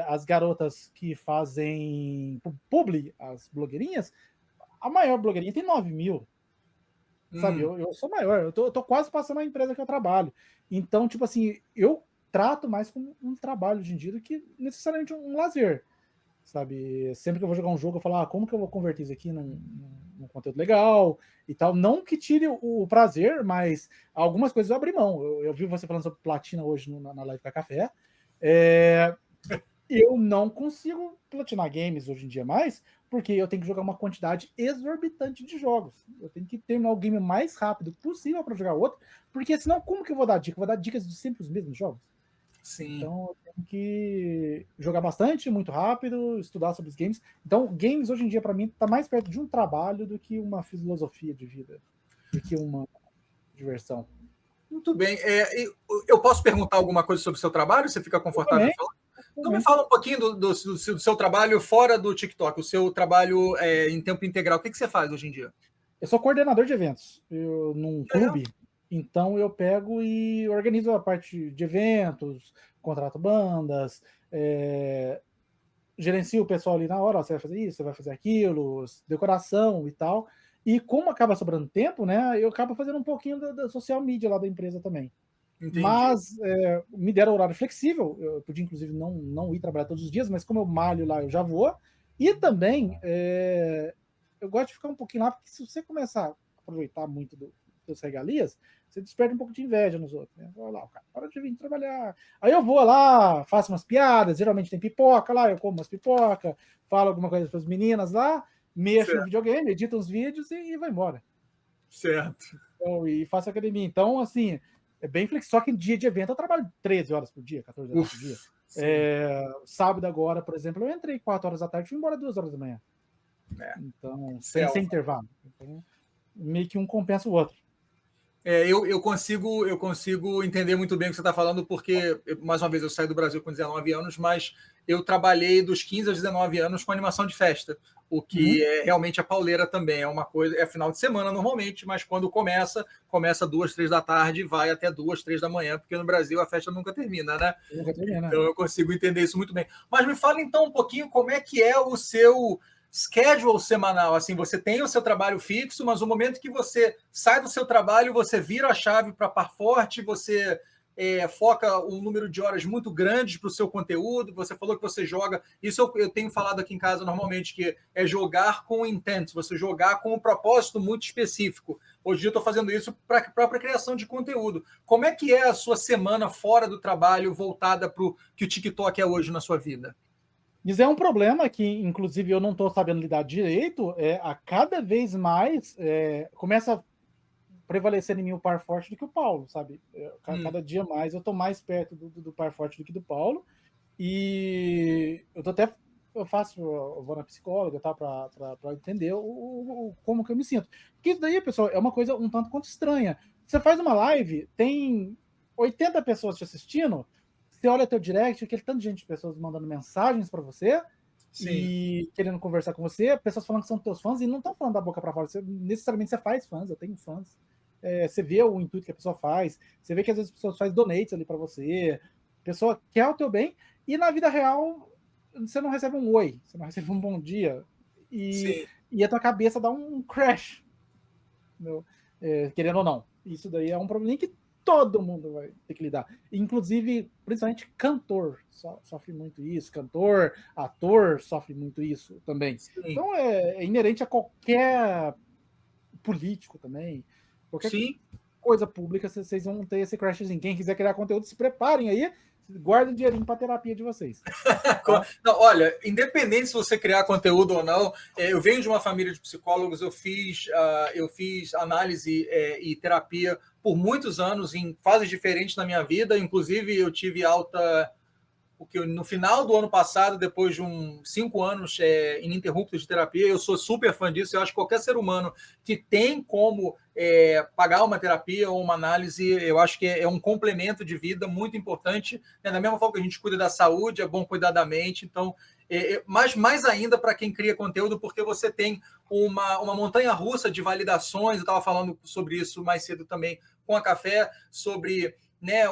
as garotas que fazem publi, as blogueirinhas, a maior blogueirinha tem 9 mil. Sabe, eu sou maior, eu tô quase passando a empresa que eu trabalho. Então, tipo assim, eu trato mais como um trabalho hoje em dia do que necessariamente um lazer. Sabe, sempre que eu vou jogar um jogo, eu falo, como que eu vou converter isso aqui num conteúdo legal e tal. Não que tire o prazer, mas algumas coisas eu abri mão. Eu vi você falando sobre platina hoje na live da Café. Eu não consigo platinar games hoje em dia mais, porque eu tenho que jogar uma quantidade exorbitante de jogos. Eu tenho que terminar o game o mais rápido possível para jogar outro, porque senão como que eu vou dar dica? Eu vou dar dicas de sempre os mesmos jogos? Sim. Então eu tenho que jogar bastante, muito rápido, estudar sobre os games. Então games hoje em dia para mim está mais perto de um trabalho do que uma filosofia de vida, do que uma diversão. Muito bem. Eu posso perguntar alguma coisa sobre o seu trabalho? Você fica confortável em falar? Então me fala um pouquinho do seu trabalho fora do TikTok, o seu trabalho em tempo integral. O que você faz hoje em dia? Eu sou coordenador de eventos num clube, então eu pego e organizo a parte de eventos, contrato bandas, gerencio o pessoal ali na hora, você vai fazer isso, você vai fazer aquilo, decoração e tal. E como acaba sobrando tempo, né, eu acabo fazendo um pouquinho da social media lá da empresa também. Entendi. Mas me deram horário flexível, eu podia inclusive não ir trabalhar todos os dias, mas como eu malho lá, eu já vou. E também eu gosto de ficar um pouquinho lá, porque se você começar a aproveitar muito das regalias, você desperta um pouco de inveja nos outros. Né? Olha lá, o cara para de vir trabalhar. Aí eu vou lá, faço umas piadas, geralmente tem pipoca lá, eu como umas pipoca, falo alguma coisa para as meninas lá, mexo no videogame, edito uns vídeos e vai embora. Certo. Então, e faço academia. Então, assim, é bem flexível. Só que em dia de evento eu trabalho 13 horas por dia, 14 horas por dia. Sábado agora, por exemplo, eu entrei 4 horas da tarde e fui embora 2 horas da manhã. Então, sem intervalo. Então, meio que um compensa o outro. Eu consigo entender muito bem o que você está falando, porque, mais uma vez, eu saí do Brasil com 19 anos, mas eu trabalhei dos 15 aos 19 anos com animação de festa, o que é realmente a pauleira também. É uma coisa, é final de semana normalmente, mas quando começa 2, 3 da tarde e vai até 2, 3 da manhã, porque no Brasil a festa nunca termina, né? Então eu consigo entender isso muito bem. Mas me fala então um pouquinho como é que é o seu schedule semanal, assim, você tem o seu trabalho fixo, mas o momento que você sai do seu trabalho, você vira a chave para par forte, você foca um número de horas muito grande para o seu conteúdo, você falou que você joga, isso eu tenho falado aqui em casa normalmente, que é jogar com intent, você jogar com um propósito muito específico. Hoje em dia eu estou fazendo isso para a própria criação de conteúdo. Como é que é a sua semana fora do trabalho, voltada para o que o TikTok é hoje na sua vida? Isso é um problema que, inclusive, eu não estou sabendo lidar direito. A cada vez mais começa a prevalecer em mim o par forte do que o Paulo, sabe? Cada dia mais eu estou mais perto do par forte do que do Paulo. E eu vou na psicóloga, tá, para entender como que eu me sinto. Porque isso daí, pessoal, é uma coisa um tanto quanto estranha. Você faz uma live, tem 80 pessoas te assistindo, você olha teu direct, aquele tanto de gente, pessoas mandando mensagens para você, Sim. E querendo conversar com você, pessoas falando que são teus fãs e não estão falando da boca para fora. Necessariamente você faz fãs, eu tenho fãs. Você vê o intuito que a pessoa faz, você vê que às vezes as pessoas fazem donates ali para você, a pessoa quer o teu bem, e na vida real você não recebe um oi, você não recebe um bom dia, e a tua cabeça dá um crash, querendo ou não. Isso daí é um problema que todo mundo vai ter que lidar. Inclusive, principalmente cantor sofre muito isso, cantor, ator sofre muito isso também. Sim. Então é inerente a qualquer político também, qualquer coisa pública, vocês vão ter esse crashzinho. Quem quiser criar conteúdo, se preparem aí, guardem o dinheirinho para terapia de vocês. Não, olha, independente se você criar conteúdo ou não, eu venho de uma família de psicólogos, eu fiz análise e terapia por muitos anos em fases diferentes na minha vida, inclusive eu tive alta porque no final do ano passado, depois de 5 anos ininterruptos de terapia, eu sou super fã disso. Eu acho que qualquer ser humano que tem como pagar uma terapia ou uma análise, eu acho que é um complemento de vida muito importante. Né? Da mesma forma que a gente cuida da saúde, é bom cuidar da mente. Então, mas mais ainda para quem cria conteúdo, porque você tem uma montanha-russa de validações. Eu estava falando sobre isso mais cedo também com a Café, sobre... Né,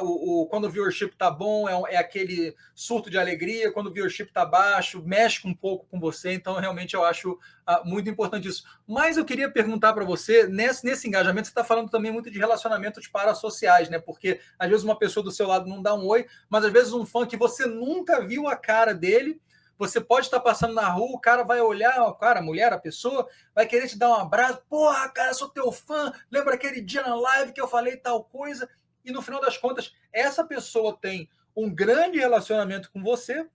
quando o viewership tá bom, é aquele surto de alegria, quando o viewership tá baixo, mexe um pouco com você, então realmente eu acho muito importante isso. Mas eu queria perguntar para você, nesse engajamento, você está falando também muito de relacionamentos parasociais, né? Porque às vezes uma pessoa do seu lado não dá um oi, mas às vezes um fã que você nunca viu a cara dele, você pode estar passando na rua, o cara vai olhar, o cara, a mulher, a pessoa, vai querer te dar um abraço, porra, cara, sou teu fã, lembra aquele dia na live que eu falei tal coisa? E no final das contas, essa pessoa tem um grande relacionamento com você,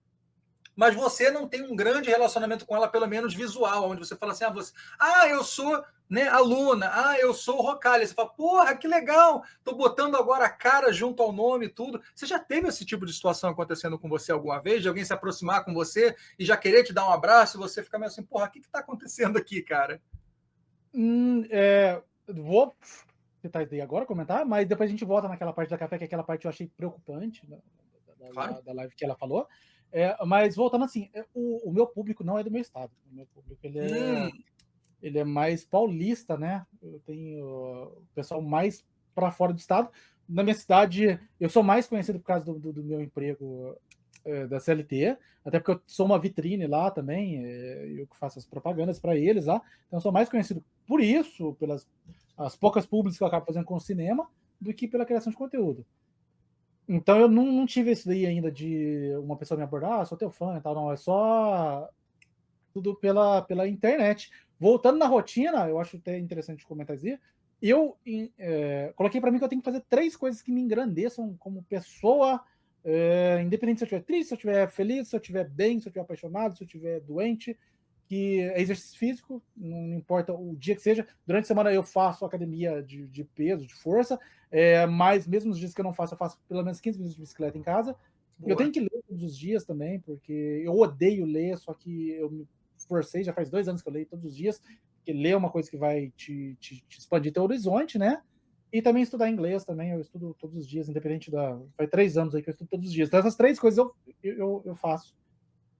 mas você não tem um grande relacionamento com ela, pelo menos visual, onde você fala assim, eu sou aluna, eu sou o Rocalia. Você fala, porra, que legal, tô botando agora a cara junto ao nome e tudo. Você já teve esse tipo de situação acontecendo com você alguma vez? De alguém se aproximar com você e já querer te dar um abraço e você ficar meio assim, porra, o que tá acontecendo aqui, cara? Vou citar isso aí agora, comentar, mas depois a gente volta naquela parte da Café, que é aquela parte que eu achei preocupante da live que ela falou. Mas voltando assim, o meu público não é do meu estado. O meu público ele é mais paulista, né? Eu tenho o pessoal mais para fora do estado. Na minha cidade, eu sou mais conhecido por causa do meu emprego da CLT, até porque eu sou uma vitrine lá também, eu que faço as propagandas para eles lá, então eu sou mais conhecido por isso, pelas as poucas públicas que eu acabo fazendo com o cinema, do que pela criação de conteúdo. Então eu não tive isso daí ainda de uma pessoa me abordar, sou teu fã e tal, não, é só tudo pela internet. Voltando na rotina, eu acho até interessante comentar isso aí, eu coloquei para mim que eu tenho que fazer 3 coisas que me engrandeçam como pessoa, independente se eu estiver triste, se eu estiver feliz, se eu estiver bem, se eu estiver apaixonado, se eu estiver doente, que é exercício físico, não importa o dia que seja. Durante a semana eu faço academia de peso, de força, mas mesmo nos dias que eu não faço, eu faço pelo menos 15 minutos de bicicleta em casa. Boa. Eu tenho que ler todos os dias também, porque eu odeio ler, só que eu me forcei, já faz 2 anos que eu leio todos os dias, porque ler é uma coisa que vai te expandir teu horizonte, né? E também estudar inglês também, eu estudo todos os dias, independente faz 3 anos aí que eu estudo todos os dias. Então essas 3 coisas eu faço,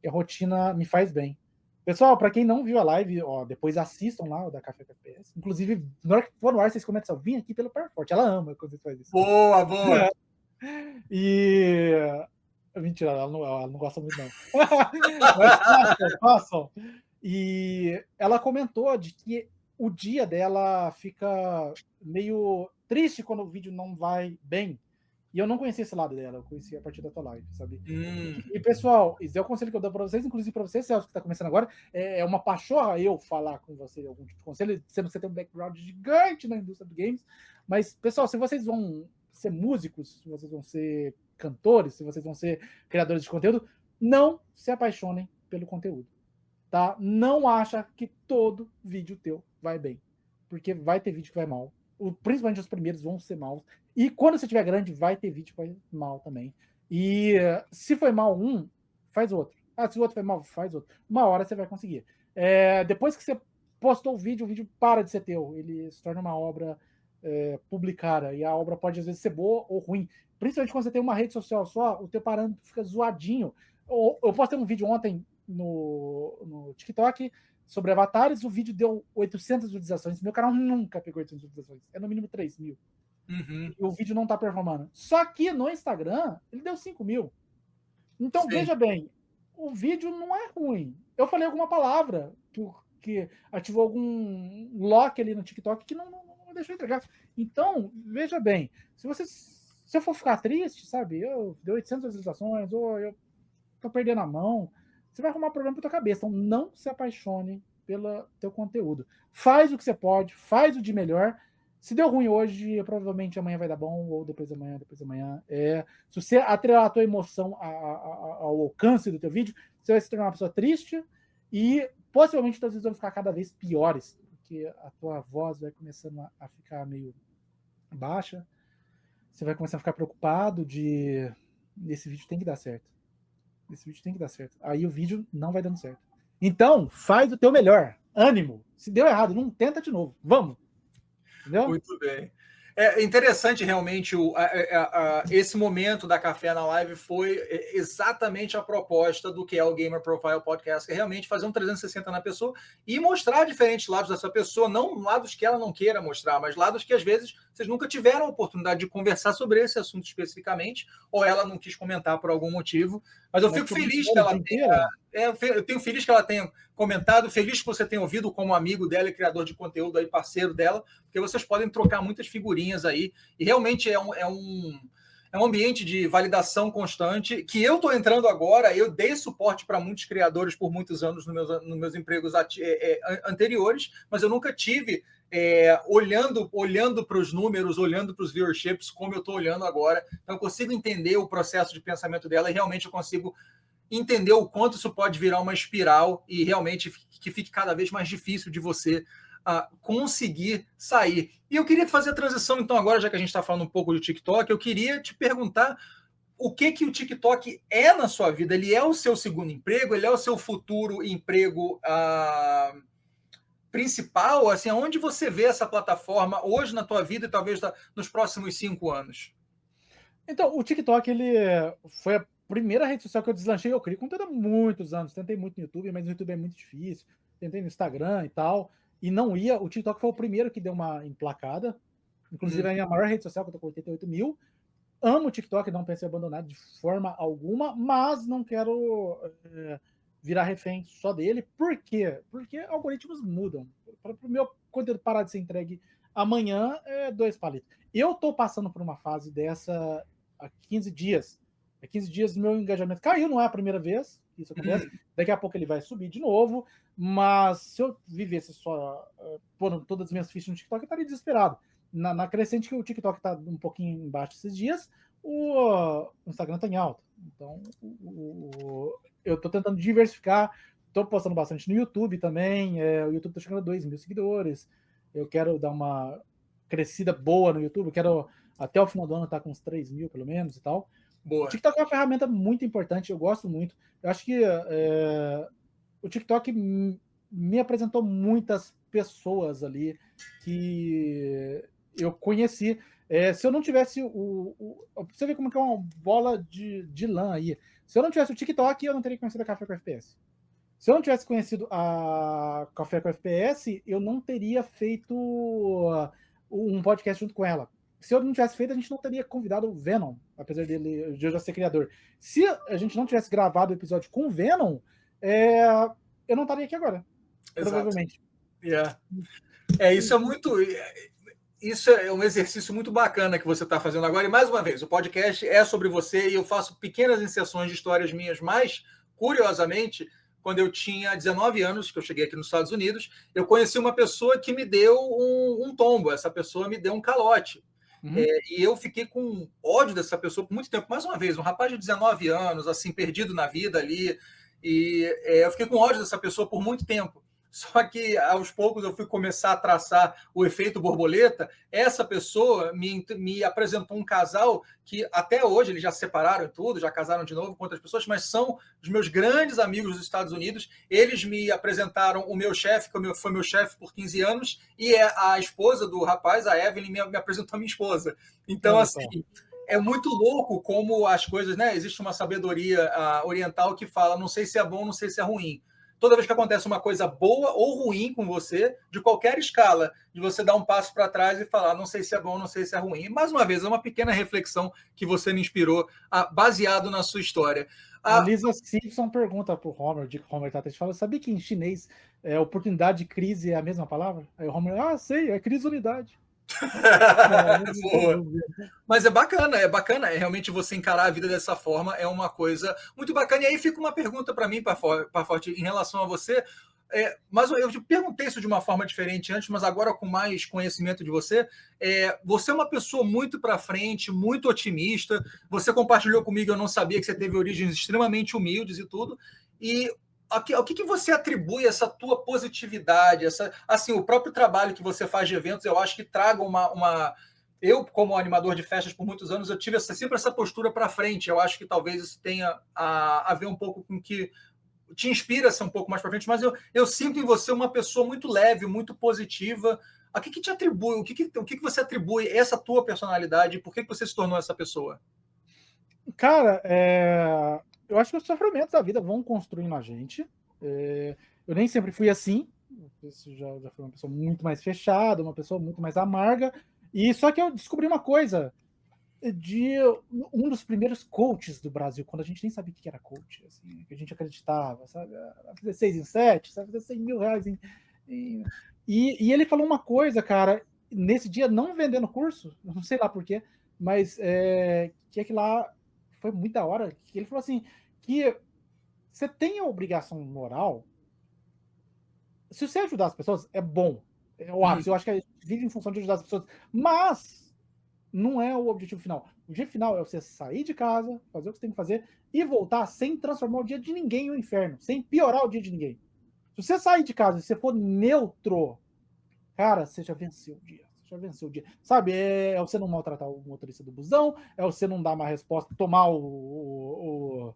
e a rotina me faz bem. Pessoal, para quem não viu a live, depois assistam lá o da Café FPS. Inclusive, na hora que for no ar, vocês comentam assim, vim aqui pelo Perforte. Ela ama quando vocês fazem isso. Boa, boa! E... Mentira, ela não gosta muito, não. Mas façam. E ela comentou de que o dia dela fica meio triste quando o vídeo não vai bem. E eu não conhecia esse lado dela, eu conheci a partir da tua live, sabe? E, pessoal, esse é o conselho que eu dou para vocês, inclusive para você, Celso, que está começando agora, é uma pachorra eu falar com você algum tipo de conselho, sendo que você tem um background gigante na indústria do games, mas, pessoal, se vocês vão ser músicos, se vocês vão ser cantores, se vocês vão ser criadores de conteúdo, não se apaixonem pelo conteúdo, tá? Não acha que todo vídeo teu vai bem, porque vai ter vídeo que vai mal. Principalmente os primeiros vão ser maus. E quando você tiver grande, vai ter vídeo que vai mal também. E se foi mal um, faz outro. Se o outro foi mal, faz outro. Uma hora você vai conseguir. Depois que você postou o vídeo para de ser teu. Ele se torna uma obra publicada. E a obra pode, às vezes, ser boa ou ruim. Principalmente quando você tem uma rede social só, o teu parâmetro fica zoadinho. Eu postei um vídeo ontem no TikTok sobre avatares, o vídeo deu 800 visualizações. Meu canal nunca pegou 800 visualizações. É no mínimo 3 mil. Uhum. E o vídeo não tá performando. Só que no Instagram, ele deu 5 mil. Então, Sim. veja bem, o vídeo não é ruim. Eu falei alguma palavra porque ativou algum lock ali no TikTok que não deixou entregar. Então, veja bem, se eu for ficar triste, sabe, eu dei 800 visualizações, ou eu tô perdendo a mão, você vai arrumar problema pra tua cabeça. Então, não se apaixone pelo teu conteúdo. Faz o que você pode, faz o de melhor. Se deu ruim hoje, provavelmente amanhã vai dar bom, ou depois de amanhã. Se você atrelar a tua emoção ao alcance do teu vídeo, você vai se tornar uma pessoa triste e possivelmente teus vídeos vão ficar cada vez piores, porque a tua voz vai começando a ficar meio baixa. Você vai começar a ficar preocupado de esse vídeo tem que dar certo. Esse vídeo tem que dar certo. Aí o vídeo não vai dando certo. Então, faz o teu melhor. Ânimo. Se deu errado, não tenta de novo. Vamos. Entendeu? Muito bem. É interessante realmente esse momento da Café na Live foi exatamente a proposta do que é o Gamer Profile Podcast, que é realmente fazer um 360 na pessoa e mostrar diferentes lados dessa pessoa, não lados que ela não queira mostrar, mas lados que às vezes vocês nunca tiveram a oportunidade de conversar sobre esse assunto especificamente, ou ela não quis comentar por algum motivo. Mas eu fico feliz que ela tenha. Eu tenho feliz que ela tenha comentado, feliz que você tenha ouvido como amigo dela e criador de conteúdo aí, parceiro dela, porque vocês podem trocar muitas figurinhas aí, e realmente é um ambiente de validação constante, que eu estou entrando agora. Eu dei suporte para muitos criadores por muitos anos nos meus empregos anteriores, mas eu nunca tive olhando para os números, olhando para os viewerships, como eu estou olhando agora. Então eu consigo entender o processo de pensamento dela e realmente eu consigo entender o quanto isso pode virar uma espiral e realmente que fique cada vez mais difícil de você conseguir sair. E eu queria fazer a transição, então, agora, já que a gente está falando um pouco do TikTok, eu queria te perguntar o que o TikTok é na sua vida. Ele é o seu segundo emprego? Ele é o seu futuro emprego principal? Assim, onde você vê essa plataforma hoje na tua vida e talvez nos próximos 5 anos? Então, o TikTok, ele foi a primeira rede social que eu deslanchei. Eu criei conteúdo há muitos anos. Tentei muito no YouTube, mas no YouTube é muito difícil. Tentei no Instagram e tal. E não ia. O TikTok foi o primeiro que deu uma emplacada. Inclusive, é a minha maior rede social, que eu tô com 88 mil. Amo o TikTok, não penso em abandonar de forma alguma, mas não quero virar refém só dele. Por quê? Porque algoritmos mudam. Para o meu conteúdo parar de ser entregue amanhã, 2 palitos. Eu tô passando por uma fase dessa há 15 dias. Há 15 dias meu engajamento caiu, não é a primeira vez que isso acontece. Daqui a pouco ele vai subir de novo. Mas se eu vivesse só pondo todas as minhas fichas no TikTok, eu estaria desesperado. Na crescente que o TikTok está um pouquinho embaixo esses dias, o Instagram está em alta. Então, eu estou tentando diversificar. Estou postando bastante no YouTube também. O YouTube está chegando a 2 mil seguidores. Eu quero dar uma crescida boa no YouTube. Eu quero, até o final do ano, estar com uns 3 mil, pelo menos, e tal. Boa. O TikTok é uma ferramenta muito importante. Eu gosto muito. Eu acho que o TikTok me apresentou muitas pessoas ali que eu conheci. Se eu não tivesse você vê como que é uma bola de lã aí. Se eu não tivesse o TikTok, eu não teria conhecido a Café com FPS. Se eu não tivesse conhecido a Café com FPS, eu não teria feito um podcast junto com ela. Se eu não tivesse feito, a gente não teria convidado o Venom, apesar de eu já ser criador. Se a gente não tivesse gravado o episódio com o Venom, eu não estaria aqui agora. Exato. Provavelmente. Isso é muito. Isso é um exercício muito bacana que você está fazendo agora. E, mais uma vez, o podcast é sobre você e eu faço pequenas inserções de histórias minhas, mas, curiosamente, quando eu tinha 19 anos, que eu cheguei aqui nos Estados Unidos, eu conheci uma pessoa que me deu um tombo. Essa pessoa me deu um calote. E eu fiquei com ódio dessa pessoa por muito tempo. Mais uma vez, um rapaz de 19 anos, assim, perdido na vida ali. E eu fiquei com ódio dessa pessoa por muito tempo. Só que, aos poucos, eu fui começar a traçar o efeito borboleta. Essa pessoa me apresentou um casal que, até hoje, eles já se separaram e tudo, já casaram de novo com outras pessoas, mas são os meus grandes amigos dos Estados Unidos. Eles me apresentaram o meu chefe, que foi meu chefe por 15 anos, e a esposa do rapaz, a Evelyn, me apresentou a minha esposa. Então, assim, é muito louco como as coisas, né? Existe uma sabedoria oriental que fala, não sei se é bom, não sei se é ruim. Toda vez que acontece uma coisa boa ou ruim com você, de qualquer escala, de você dar um passo para trás e falar, não sei se é bom, não sei se é ruim. E, mais uma vez, é uma pequena reflexão que você me inspirou, baseado na sua história. A Lisa Simpson pergunta para o Homer, de Homer tá, fala, sabia que em chinês oportunidade de crise é a mesma palavra? Aí o Homer, sei, é crise-unidade. Mas é bacana, realmente você encarar a vida dessa forma é uma coisa muito bacana. E aí fica uma pergunta para mim, Paforte, em relação a você. Mas eu te perguntei isso de uma forma diferente antes, mas agora com mais conhecimento de você. Você é uma pessoa muito para frente, muito otimista. Você compartilhou comigo, eu não sabia que você teve origens extremamente humildes e tudo. E ao que você atribui essa tua positividade, assim, o próprio trabalho que você faz de eventos, eu acho que traga uma. Eu, como animador de festas por muitos anos, eu tive sempre essa postura para frente. Eu acho que talvez isso tenha a ver um pouco com que te inspira a ser um pouco mais para frente, mas eu sinto em você uma pessoa muito leve, muito positiva. A que te atribui? O que você atribui essa tua personalidade? Por que você se tornou essa pessoa? Cara, eu acho que os sofrimentos da vida vão construindo a gente. Eu nem sempre fui assim. Isso já fui uma pessoa muito mais fechada, uma pessoa muito mais amarga. E só que eu descobri uma coisa de um dos primeiros coaches do Brasil, quando a gente nem sabia o que era coach, assim, que a gente acreditava, sabe? Vai fazer 6 em 7, sabe? Fazer 100 mil reais E ele falou uma coisa, cara, nesse dia, não vendendo curso, não sei lá porquê, mas que aquilo lá foi muito da hora, que ele falou assim, que você tem a obrigação moral, se você ajudar as pessoas, é bom, é o ápice, eu acho que a gente vive em função de ajudar as pessoas, mas não é o objetivo final. O objetivo final é você sair de casa, fazer o que você tem que fazer e voltar sem transformar o dia de ninguém em um inferno, sem piorar o dia de ninguém. Se você sair de casa e você for neutro, cara, você já venceu o dia. Você já venceu o dia. Sabe, é você não maltratar o motorista do busão, é você não dar uma resposta, tomar o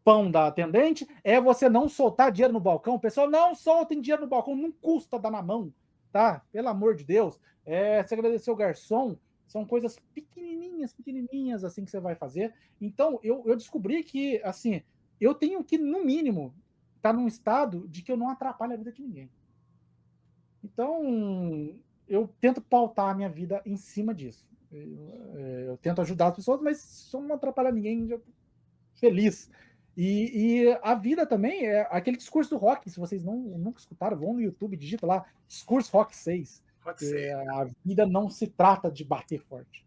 pão da atendente, é você não soltar dinheiro no balcão. O pessoal não soltem dinheiro no balcão, não custa dar na mão, tá? Pelo amor de Deus. Você agradecer o garçom, são coisas pequenininhas assim que você vai fazer. Então, eu descobri que, assim, eu tenho que, no mínimo, estar num estado de que eu não atrapalho a vida de ninguém. Então, eu tento pautar a minha vida em cima disso. Eu tento ajudar as pessoas, mas se eu não atrapalhar ninguém, eu tô feliz. E a vida também é aquele discurso do rock. Se vocês nunca escutaram, vão no YouTube, digita lá, discurso rock 6. A vida não se trata de bater forte.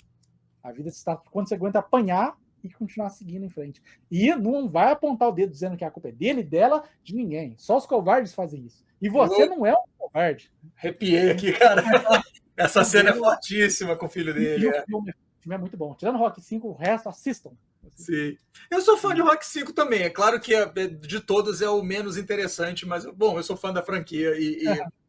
A vida se trata de quando você aguenta apanhar e continuar seguindo em frente. E não vai apontar o dedo dizendo que a culpa é dele, dela, de ninguém. Só os covardes fazem isso. E você não é um covarde. Arrepiei aqui, cara. Essa cena é fortíssima com o filho dele. O filme é muito bom. Tirando Rock 5, o resto assistam. Sim. Eu sou fã de Rock 5 também. É claro que de todos é o menos interessante, mas, bom, eu sou fã da franquia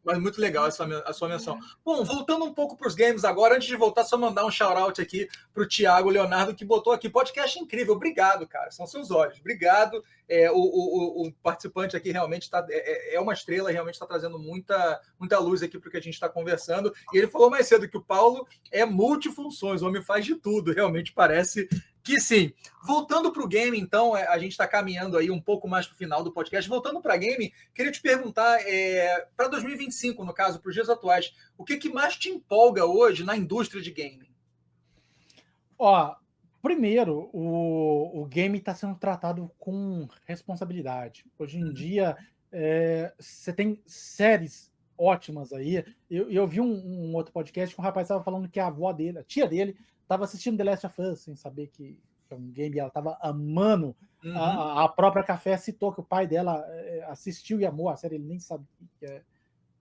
mas muito legal a sua menção. Bom, voltando um pouco para os games agora, antes de voltar, só mandar um shout-out aqui para o Thiago Leonardo, que botou aqui, podcast incrível. Obrigado, cara. São seus olhos. Obrigado. O participante aqui realmente é uma estrela, realmente está trazendo muita luz aqui para o que a gente está conversando. E ele falou mais cedo que o Paulo é multifunções, o homem faz de tudo. Realmente parece que sim. Voltando para o game, então, a gente está caminhando aí um pouco mais para o final do podcast. Voltando para game, queria te perguntar, para 2025, no caso, para os dias atuais, o que mais te empolga hoje na indústria de game? Primeiro, o game está sendo tratado com responsabilidade. Hoje em dia, você tem séries ótimas aí. Eu vi um outro podcast que um rapaz estava falando que a avó dele, a tia dele, estava assistindo The Last of Us, sem saber que é um game, ela estava amando. A própria Café citou que o pai dela assistiu e amou a série, ele nem sabe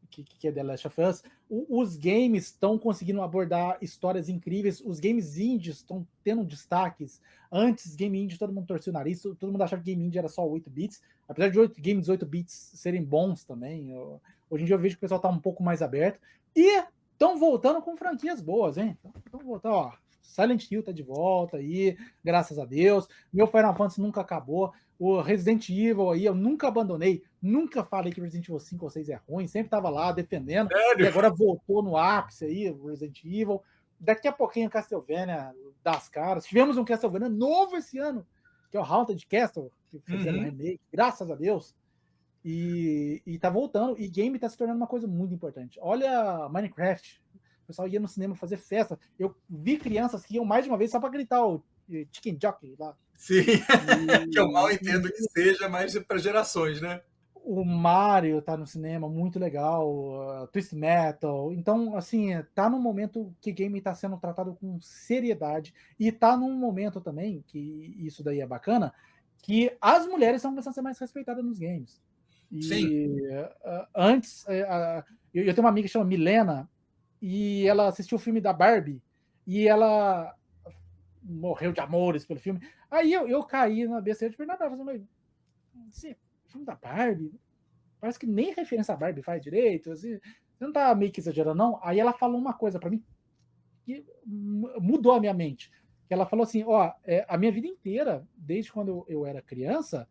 que é The Last of Us, os games estão conseguindo abordar histórias incríveis, os games indies estão tendo destaques. Antes, game indie, todo mundo torcia o nariz, todo mundo achava que game indie era só 8 bits, apesar de games 8 bits serem bons também. Hoje em dia eu vejo que o pessoal está um pouco mais aberto, e estão voltando com franquias boas, hein? Estão voltando, ó. Silent Hill tá de volta aí, graças a Deus. Meu Final Fantasy nunca acabou. O Resident Evil aí, eu nunca abandonei. Nunca falei que Resident Evil 5 ou 6 é ruim. Sempre tava lá defendendo. Sério? E agora voltou no ápice aí, o Resident Evil. Daqui a pouquinho, Castlevania das caras. Tivemos um Castlevania novo esse ano, que é o Haunted Castle, que fizeram um remake, graças a Deus. E tá voltando. E game tá se tornando uma coisa muito importante. Olha Minecraft. O pessoal ia no cinema fazer festa. Eu vi crianças que iam mais de uma vez só para gritar o Chicken Jockey lá. Sim, que eu mal entendo que seja, mas para gerações, né? O Mario tá no cinema, muito legal. Twist Metal. Então, assim, tá num momento que game tá sendo tratado com seriedade. E tá num momento também, que isso daí é bacana, que as mulheres estão começando a ser mais respeitadas nos games. E Sim. Antes, eu tenho uma amiga que chama Milena, e ela assistiu o filme da Barbie, e ela morreu de amores pelo filme. Aí eu caí na besteira de perguntar pra ela, mas esse filme da Barbie, parece que nem referência a Barbie faz direito, assim, você não tá meio que exagerando, não? Aí ela falou uma coisa pra mim que mudou a minha mente. Ela falou assim, ó, a minha vida inteira, desde quando eu era criança,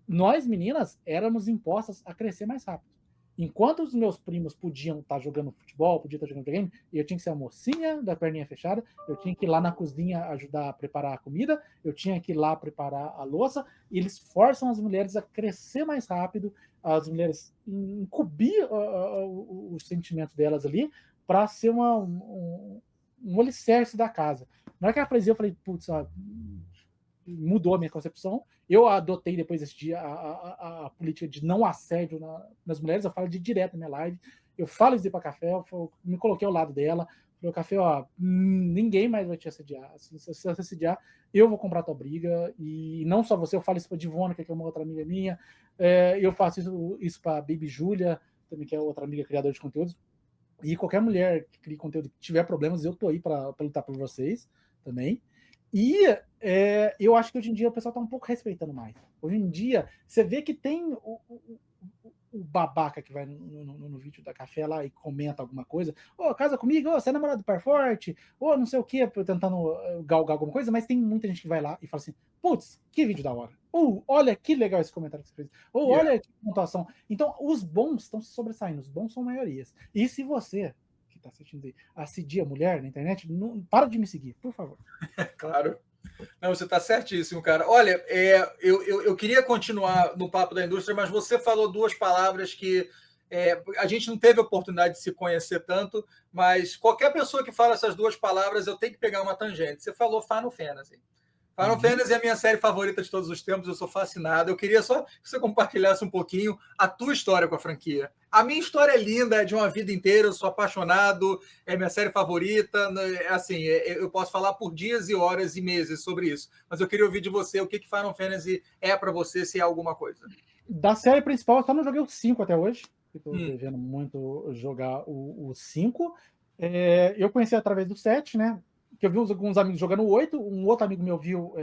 nós meninas éramos impostas a crescer mais rápido. Enquanto os meus primos podiam estar jogando futebol, podiam estar jogando videogame, eu tinha que ser a mocinha da perninha fechada, eu tinha que ir lá na cozinha ajudar a preparar a comida, eu tinha que ir lá preparar a louça, e eles forçam as mulheres a crescer mais rápido, as mulheres encobrir os sentimentos delas ali, para ser um alicerce da casa. Na hora que ela fazia, eu falei, putz, mudou a minha concepção. Eu adotei depois desse dia a política de não assédio nas mulheres. Eu falo de direto na minha live. Eu falo isso para Café, eu me coloquei ao lado dela. Falei, Café, ó, ninguém mais vai te assediar. Se você assediar, eu vou comprar tua briga. E não só você, eu falo isso para Divônica, que é uma outra amiga minha. Eu faço isso para Baby Júlia, também, que é outra amiga criadora de conteúdos. E qualquer mulher que crie conteúdo que tiver problemas, eu tô aí para lutar por vocês também. E eu acho que hoje em dia o pessoal está um pouco respeitando mais. Hoje em dia, você vê que tem o babaca que vai no vídeo da Café lá e comenta alguma coisa. Casa comigo, você é namorado do par forte, não sei o que, tentando galgar alguma coisa, mas tem muita gente que vai lá e fala assim, putz, que vídeo da hora. Olha que legal esse comentário que você fez. Olha que pontuação. Então, os bons estão se sobressaindo, os bons são maiorias. E se você que está assistindo aí, assedia mulher na internet, não, para de me seguir, por favor. Claro. Não, você está certíssimo, cara. Olha, eu queria continuar no papo da indústria, mas você falou duas palavras que a gente não teve oportunidade de se conhecer tanto, mas qualquer pessoa que fala essas duas palavras, eu tenho que pegar uma tangente. Você falou Final Fantasy. Final Fantasy é a minha série favorita de todos os tempos, eu sou fascinado. Eu queria só que você compartilhasse um pouquinho a tua história com a franquia. A minha história é linda, é de uma vida inteira, eu sou apaixonado, é minha série favorita. Assim, eu posso falar por dias e horas e meses sobre isso, mas eu queria ouvir de você o que Final Fantasy é para você, se é alguma coisa. Da série principal, eu só não joguei o 5 até hoje, estou devendo muito jogar o 5. Eu conheci através do 7, né? Que eu vi alguns amigos jogando o 8, um outro amigo meu viu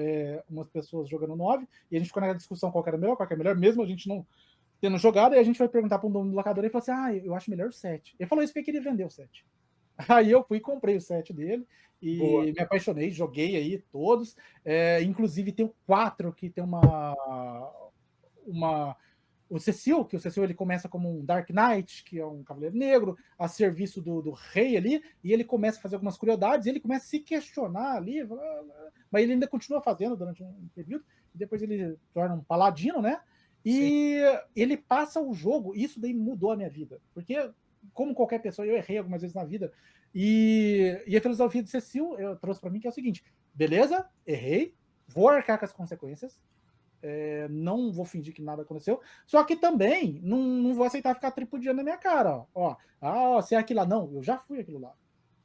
umas pessoas jogando o 9, e a gente ficou na discussão qual era melhor, qual era melhor, mesmo a gente não tendo jogado, e a gente foi perguntar para um dono do locador e falou assim, eu acho melhor o 7. Ele falou isso porque queria vender o 7. Aí eu fui e comprei o 7 dele, e boa, me apaixonei, joguei aí todos, inclusive tem o 4, que tem o Cecil, que o Cecil ele começa como um Dark Knight, que é um cavaleiro negro, a serviço do rei ali, e ele começa a fazer algumas crueldades, e ele começa a se questionar ali, mas ele ainda continua fazendo durante um período, e depois ele torna um paladino, né? E ele passa o jogo, isso daí mudou a minha vida, porque, como qualquer pessoa, eu errei algumas vezes na vida, e a filosofia de Cecil eu trouxe para mim que é o seguinte, beleza, errei, vou arcar com as consequências, não vou fingir que nada aconteceu, só que também não vou aceitar ficar tripudiando na minha cara, você é aquilo lá, não, eu já fui aquilo lá,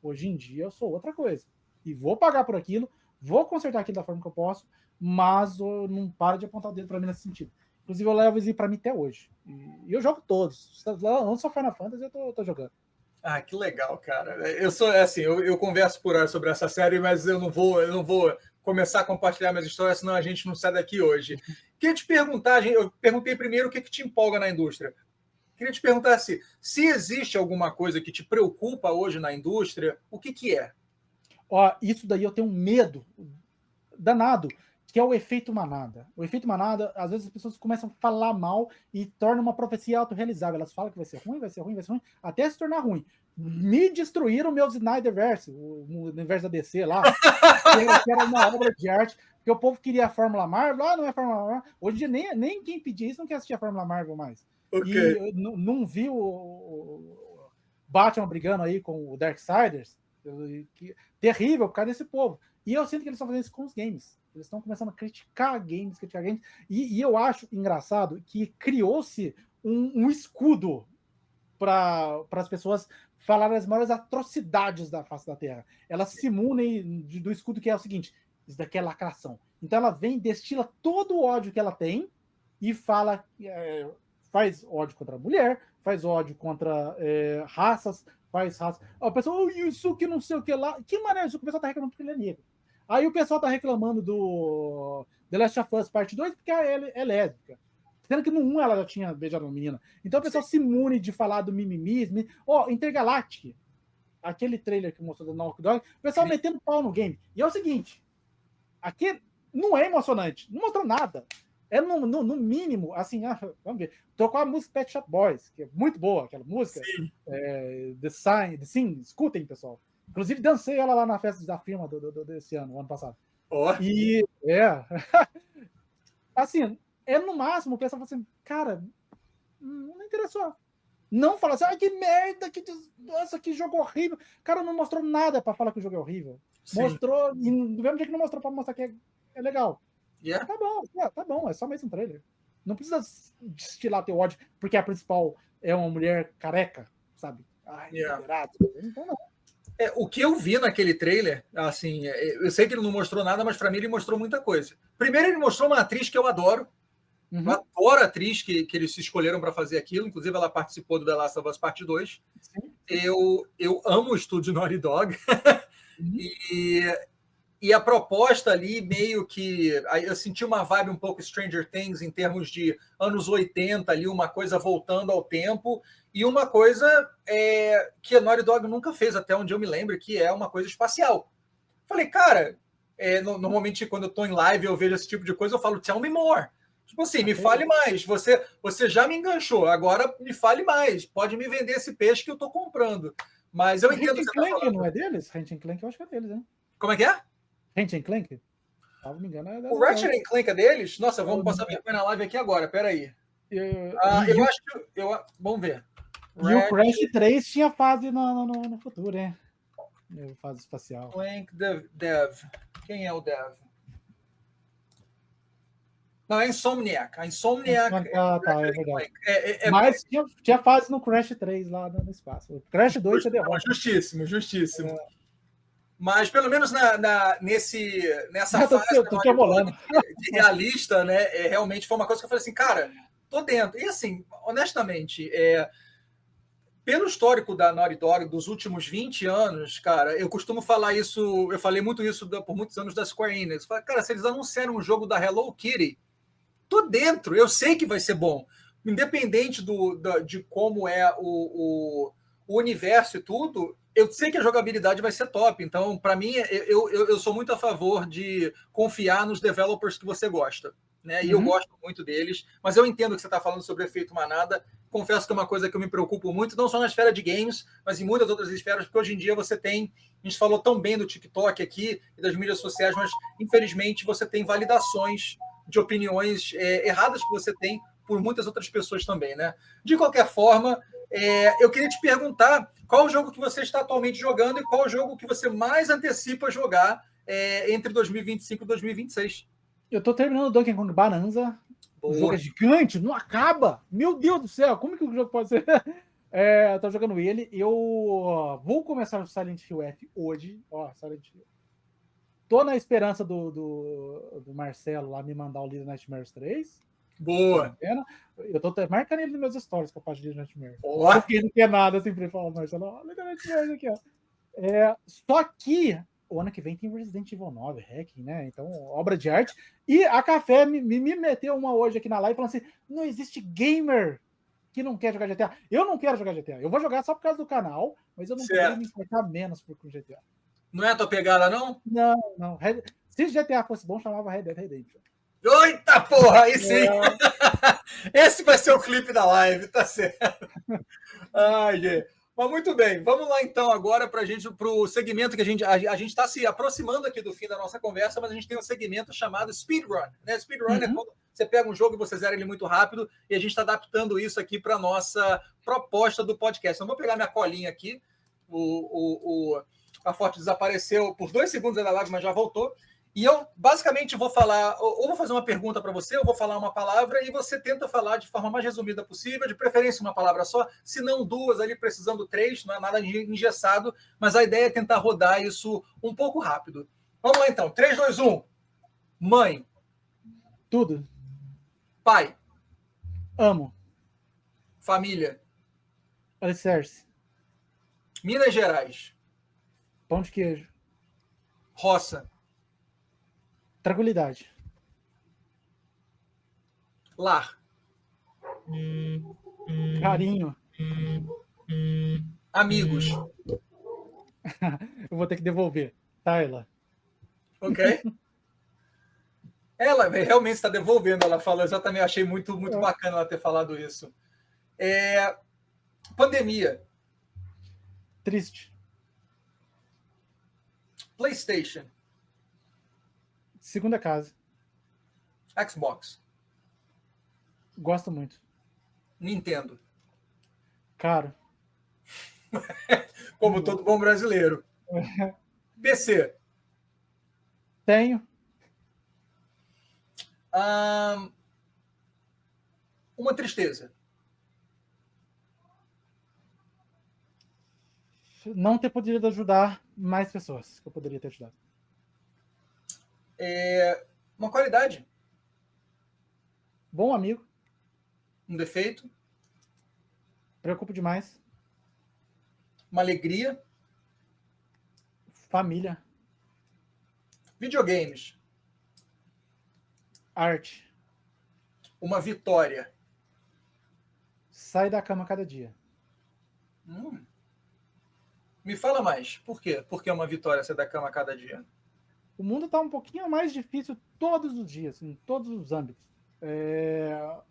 hoje em dia eu sou outra coisa, e vou pagar por aquilo, vou consertar aquilo da forma que eu posso, mas eu não paro de apontar o dedo para mim nesse sentido. Inclusive, eu levo isso pra mim até hoje. E eu jogo todos. Não só Final Fantasy, eu tô jogando. Ah, que legal, cara. Eu sou assim, eu converso por hora sobre essa série, mas eu não vou começar a compartilhar minhas histórias, senão a gente não sai daqui hoje. Queria te perguntar, eu perguntei primeiro o que te empolga na indústria. Queria te perguntar se existe alguma coisa que te preocupa hoje na indústria, o que é? Ó, isso daí eu tenho um medo danado, que é o efeito manada. O efeito manada, às vezes as pessoas começam a falar mal e torna uma profecia autorrealizável. Elas falam que vai ser ruim, vai ser ruim, vai ser ruim, até se tornar ruim. Me destruíram meus Snyderverse, o universo da DC lá, que era uma obra de arte, porque o povo queria a Fórmula Marvel, não é Fórmula Marvel. Hoje em dia nem quem pedia isso não quer assistir a Fórmula Marvel mais. Okay. E não viu o Batman brigando aí com o Darksiders, terrível por causa desse povo. E eu sinto que eles estão fazendo isso com os games. Eles estão começando a criticar games. E eu acho engraçado que criou-se um escudo para as pessoas falarem as maiores atrocidades da face da Terra. Elas se imunem do escudo, que é o seguinte: isso daqui é lacração. Então ela vem, destila todo o ódio que ela tem e fala, faz ódio contra a mulher, faz ódio contra raças, faz raça. O pessoal, isso que não sei o que lá. Que maneiro, isso que o pessoal tá reclamando porque ele é negro. Aí o pessoal tá reclamando do The Last of Us Parte 2 porque ela é lésbica. Sendo que no 1 ela já tinha beijado uma menina. Então o pessoal se imune de falar do mimimismo. Intergalactic, aquele trailer que mostrou do Naughty Dog, o pessoal metendo pau no game. E é o seguinte, aqui não é emocionante, não mostrou nada. É no mínimo, assim, vamos ver. Tocou a música Pet Shop Boys, que é muito boa, aquela música. The Sign, escutem, pessoal. Inclusive, dancei ela lá na festa da firma desse ano passado. E, assim, no máximo, o pessoal fala assim, cara, não me interessou. Não fala assim, que merda, nossa, que jogo horrível. Cara, não mostrou nada pra falar que o jogo é horrível. Sim. Mostrou, e do mesmo jeito que não mostrou pra mostrar que é legal. Yeah. Tá bom, é só mais um trailer. Não precisa destilar teu ódio, porque a principal é uma mulher careca, sabe? Então não. O que eu vi naquele trailer, assim, eu sei que ele não mostrou nada, mas para mim ele mostrou muita coisa. Primeiro, ele mostrou uma atriz que eu adoro. Eu adoro a atriz que eles se escolheram para fazer aquilo. Inclusive, ela participou do The Last of Us Parte 2. Eu amo o estúdio Naughty Dog. E a proposta ali, meio que... Eu senti uma vibe um pouco Stranger Things, em termos de anos 80, ali, uma coisa voltando ao tempo, e uma coisa que a Naughty Dog nunca fez, até onde eu me lembro, que é uma coisa espacial. Falei, cara, normalmente quando eu estou em live eu vejo esse tipo de coisa, eu falo, tell me more. Tipo assim, me fale mais. Você já me enganchou, agora me fale mais. Pode me vender esse peixe que eu estou comprando. Mas eu entendo... Ratchet & Clank não é deles? Ratchet & Clank eu acho que é deles, hein? Como é que é? Ratchet & Clank? Se não me engano, é o Ratchet & Clank é deles? Nossa, vamos passar vergonha na live aqui agora, peraí. Eu acho que... vamos ver. E o Crash 3 tinha fase no futuro, hein? Fase espacial. Clank Dev. Quem é o Dev? Não, é Insomniac. A Insomniac... é verdade. Mas tinha fase no Crash 3 lá no espaço. O Crash 2 você derrota. Justíssimo. Mas pelo menos nessa fase de realista, né? Realmente foi uma coisa que eu falei assim, cara, tô dentro. E assim, honestamente, pelo histórico da Naughty Dog dos últimos 20 anos, cara, eu costumo falar isso, eu falei muito isso por muitos anos da Square Enix. Falei, cara, se eles anunciaram um jogo da Hello Kitty, tô dentro, eu sei que vai ser bom. Independente de como é o universo e tudo, eu sei que a jogabilidade vai ser top. Então, para mim, eu sou muito a favor de confiar nos developers que você gosta. Né? E eu gosto muito deles. Mas eu entendo que você está falando sobre efeito manada. Confesso que é uma coisa que eu me preocupo muito, não só na esfera de games, mas em muitas outras esferas, porque hoje em dia você tem... A gente falou tão bem do TikTok aqui e das mídias sociais, mas, infelizmente, você tem validações de opiniões erradas que você tem por muitas outras pessoas também. Né? De qualquer forma... eu queria te perguntar qual o jogo que você está atualmente jogando e qual o jogo que você mais antecipa jogar entre 2025 e 2026. Eu estou terminando o Donkey Kong Bonanza. O jogo é gigante, não acaba. Meu Deus do céu, como que o jogo pode ser? Eu tô jogando ele. Eu vou começar o Silent Hill F hoje. Silent Hill. Tô na esperança do Marcelo lá me mandar o Little Nightmares 3. Boa. Tá vendo? Eu tô até marcando ele nos meus stories com a parte de Nightmare. Ó. Porque não quer nada, sempre assim, fala, Marcelo, olha o Nightmare aqui, ó. Só que o ano que vem tem Resident Evil 9, Hacking, né? Então, obra de arte. E a Café me meteu uma hoje aqui na live falando assim: não existe gamer que não quer jogar GTA. Eu não quero jogar GTA. Eu vou jogar só por causa do canal, mas eu não poderia me importar menos por GTA. Não é a tua pegada, não? Não. Se GTA fosse bom, chamava Red Dead Redemption. Eita porra, aí sim! Esse vai ser o clipe da live, tá certo? Ai, gente. Mas muito bem, vamos lá então agora para o segmento que a gente está se aproximando aqui do fim da nossa conversa, mas a gente tem um segmento chamado Speedrun. Né? Speedrun é quando você pega um jogo e você zera ele muito rápido, e a gente está adaptando isso aqui para a nossa proposta do podcast. Então, vou pegar minha colinha aqui. A Forte desapareceu por 2 segundos da live, mas já voltou. E eu basicamente vou falar, ou vou fazer uma pergunta para você, ou vou falar uma palavra, e você tenta falar de forma mais resumida possível, de preferência uma palavra só, se não 2, ali precisando 3, não é nada engessado, mas a ideia é tentar rodar isso um pouco rápido. Vamos lá então, 3, 2, 1. Mãe. Tudo. Pai. Amo. Família. Alicerce. Minas Gerais. Pão de queijo. Roça. Tranquilidade. Lar. Carinho. Amigos. Eu vou ter que devolver. Tayla. Ok. Ela realmente está devolvendo, ela falou exatamente, achei muito bacana ela ter falado isso. Pandemia. Triste. PlayStation. Segunda casa. Xbox. Gosto muito. Nintendo. Caro. Como todo bom brasileiro. PC. Tenho. Uma tristeza. Não ter podido ajudar mais pessoas que eu poderia ter ajudado. Uma qualidade. Bom amigo. Um defeito. Preocupo demais. Uma alegria. Família. Videogames. Arte. Uma vitória. Sai da cama cada dia. Me fala mais. Por quê? Por que uma vitória sair da cama cada dia? O mundo está um pouquinho mais difícil todos os dias, em todos os âmbitos.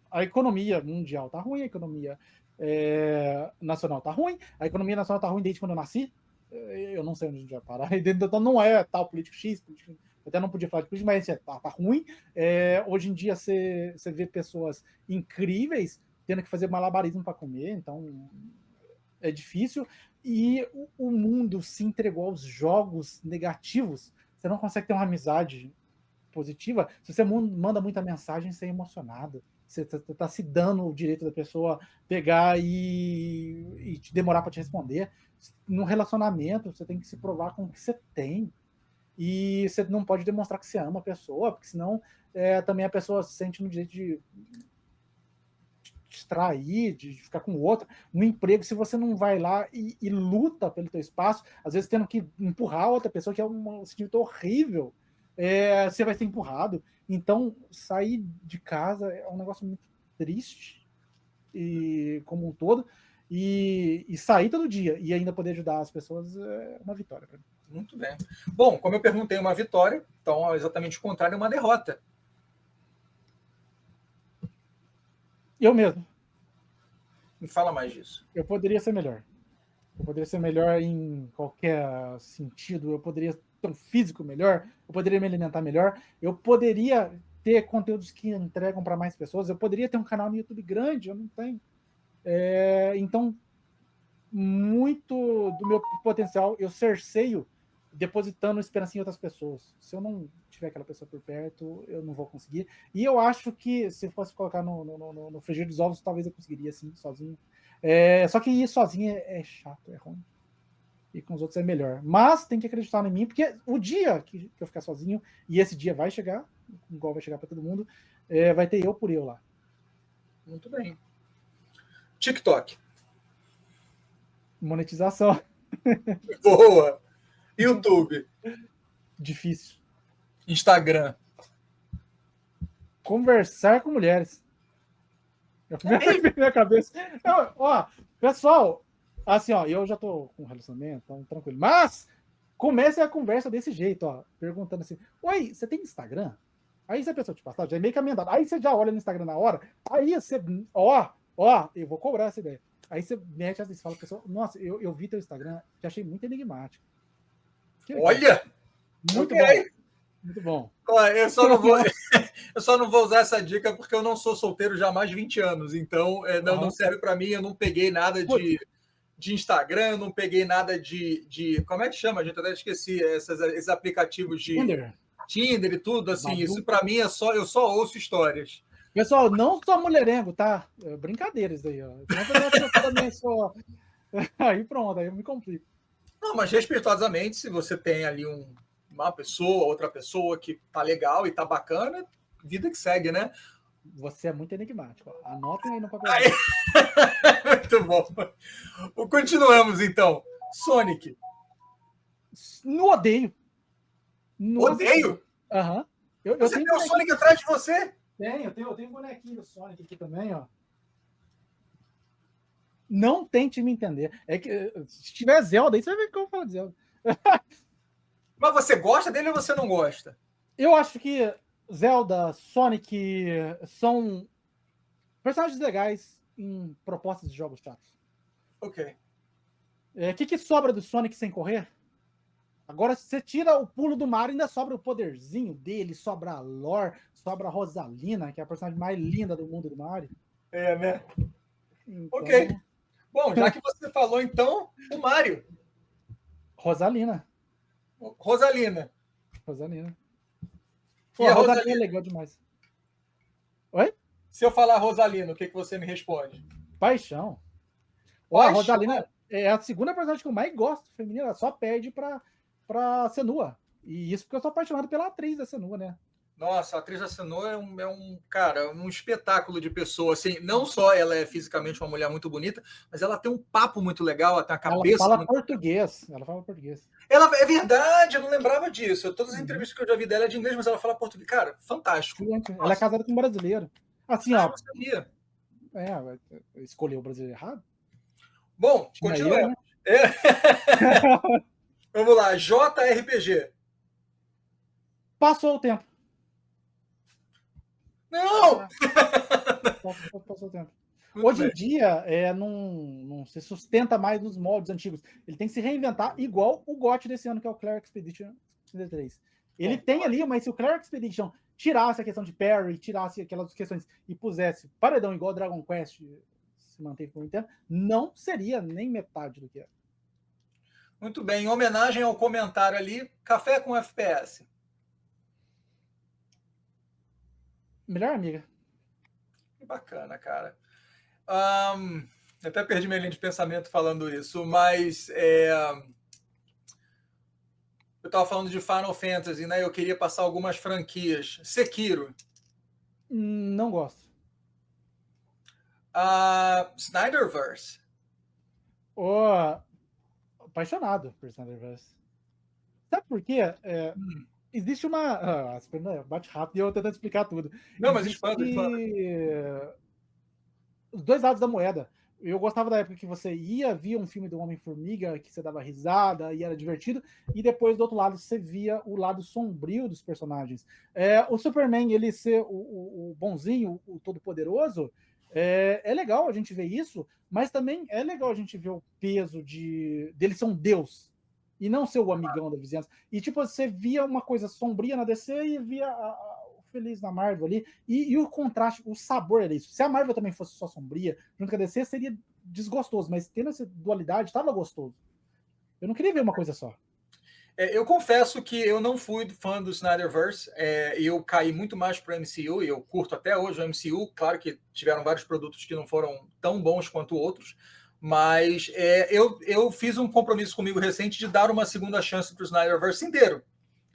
A economia mundial está ruim, a economia nacional está ruim, a economia nacional está ruim desde quando eu nasci. Eu não sei onde a gente vai parar. Então não é tal político X, político, até não podia falar de política, mas tá ruim. Hoje em dia você vê pessoas incríveis tendo que fazer malabarismo para comer, então é difícil. E o mundo se entregou aos jogos negativos. Você não consegue ter uma amizade positiva. Se você manda muita mensagem, você é emocionado. Você está se dando o direito da pessoa pegar e te demorar para te responder. No relacionamento, você tem que se provar com o que você tem. E você não pode demonstrar que você ama a pessoa, porque senão também a pessoa se sente no direito de distrair, de ficar com o outro. No emprego, se você não vai lá e luta pelo teu espaço, às vezes tendo que empurrar a outra pessoa, que é um sentimento horrível, você vai ser empurrado. Então, sair de casa é um negócio muito triste, e como um todo, e sair todo dia e ainda poder ajudar as pessoas é uma vitória para mim. Muito bem. Bom, como eu perguntei, uma vitória, então exatamente o contrário é uma derrota. Eu mesmo. Me fala mais disso. Eu poderia ser melhor. Eu poderia ser melhor em qualquer sentido. Eu poderia ter um físico melhor. Eu poderia me alimentar melhor. Eu poderia ter conteúdos que entregam para mais pessoas. Eu poderia ter um canal no YouTube grande. Eu não tenho. Então, muito do meu potencial eu cerceio depositando esperança em outras pessoas. Se eu não tiver aquela pessoa por perto, eu não vou conseguir. E eu acho que se fosse colocar no frigir dos ovos, talvez eu conseguiria, assim, sozinho. Só que ir sozinho é chato, é ruim. E com os outros é melhor. Mas tem que acreditar em mim, porque o dia que eu ficar sozinho, e esse dia vai chegar, igual vai chegar para todo mundo, vai ter eu por eu lá. Muito bem. TikTok. Monetização. Boa. YouTube. Difícil. Instagram. Conversar com mulheres. É a primeira coisa que vem na minha cabeça. Ó, pessoal, assim, ó, eu já tô com um relacionamento, então tranquilo. Mas comece a conversa desse jeito, ó, perguntando assim: oi, você tem Instagram? Aí se a pessoa te passar, já é meio caminhado. Aí você já olha no Instagram na hora, aí você, ó, eu vou cobrar essa ideia. Aí você mete assim, fala, pessoal, nossa, eu vi teu Instagram, que achei muito enigmático. Olha! Muito okay. bom. Muito bom. Eu só não vou usar essa dica porque eu não sou solteiro já há mais de 20 anos. Então, não serve para mim. Eu não peguei nada de Instagram, não peguei nada de. Como é que chama, gente? Eu até esqueci esses aplicativos de Tinder e tudo. Assim, isso para mim eu só ouço histórias. Pessoal, não só mulherengo, tá? Brincadeira isso aí, ó. Eu também sou. Aí pronto, aí eu me complico. Não, mas respeitosamente, se você tem ali uma pessoa, outra pessoa que tá legal e tá bacana, vida que segue, né? Você é muito enigmático. Anotem aí no papel. Muito bom. Continuamos, então. Sonic. No odeio. Odeio? Aham. Você tem o Sonic atrás de você? Eu tenho um bonequinho do Sonic aqui também, ó. Não tente me entender. É que se tiver Zelda, aí você vai ver o que eu vou falar de Zelda. Mas você gosta dele ou você não gosta? Eu acho que Zelda, Sonic são personagens legais em propostas de jogos chatos. Ok. O que sobra do Sonic sem correr? Agora, se você tira o pulo do Mario, ainda sobra o poderzinho dele, sobra a lore, sobra a Rosalina, que é a personagem mais linda do mundo do Mario. É, né? Então... Ok. Bom, já que você falou, então, o Mario. Rosalina. Rosalina. Pô, a Rosalina é legal demais. Oi? Se eu falar Rosalina, o que você me responde? Paixão. A Rosalina é a segunda personagem que eu mais gosto feminina, ela só perde pra Senua. E isso porque eu sou apaixonado pela atriz da Senua, né? Nossa, a atriz da Senua é um espetáculo de pessoa. Assim, não só ela é fisicamente uma mulher muito bonita, mas ela tem um papo muito legal, ela tem a cabeça. Ela fala português. Ela fala português. É verdade, eu não lembrava disso. Todas as entrevistas que eu já vi dela é de inglês, mas ela fala português. Cara, fantástico. Ela é casada com um brasileiro. Assim, ó. Eu sabia. Escolheu o brasileiro errado? Bom, continuemos. Né? Vamos lá, JRPG. Passou o tempo. Não! Passou o tempo. Hoje em dia, não se sustenta mais nos moldes antigos. Ele tem que se reinventar, igual o GOT desse ano, que é o Cleric Expedition 3. Ele tem ali, mas se o Cleric Expedition tirasse a questão de parry, tirasse aquelas questões e pusesse paredão igual Dragon Quest se manteve por muito tempo, não seria nem metade do que é. Muito bem. Em homenagem ao comentário ali, café com FPS. Melhor amiga. Que bacana, cara. Até perdi minha linha de pensamento falando isso, mas eu estava falando de Final Fantasy, né? Eu queria passar algumas franquias. Sekiro. Não gosto. Snyderverse. Apaixonado por Snyderverse. Sabe por quê? Existe uma... bate rápido e eu tentando explicar tudo. Não, mas expanda. Os dois lados da moeda. Eu gostava da época que você via um filme do Homem-Formiga, que você dava risada e era divertido, e depois do outro lado você via o lado sombrio dos personagens. O Superman, ele ser o bonzinho, o todo-poderoso, é legal a gente ver isso, mas também é legal a gente ver o peso dele ser um deus, e não ser o amigão da vizinhança. E tipo, você via uma coisa sombria na DC e via o feliz na Marvel ali, e o contraste, o sabor era isso. Se a Marvel também fosse só sombria, junto com a DC, seria desgostoso, mas tendo essa dualidade, tava gostoso. Eu não queria ver uma coisa só. Eu confesso que eu não fui fã do Snyderverse, eu caí muito mais para o MCU, e eu curto até hoje o MCU, claro que tiveram vários produtos que não foram tão bons quanto outros, mas eu fiz um compromisso comigo recente de dar uma segunda chance para o Snyderverse inteiro,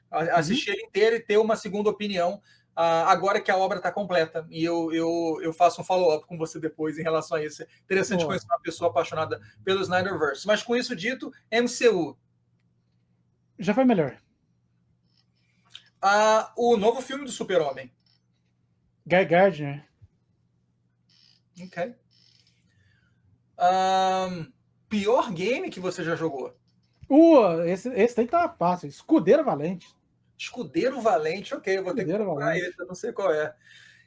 assistir ele inteiro e ter uma segunda opinião agora que a obra está completa. E eu faço um follow-up com você depois em relação a isso. É interessante conhecer uma pessoa apaixonada pelo Snyderverse. Mas com isso dito, MCU. Já foi melhor. O novo filme do Super-Homem. Guy Gardner. Ok. Pior game que você já jogou? Esse tem que estar fácil. Escudeiro Valente. Escudeiro Valente, ok. Eu vou ter que comprar ele, eu não sei qual é.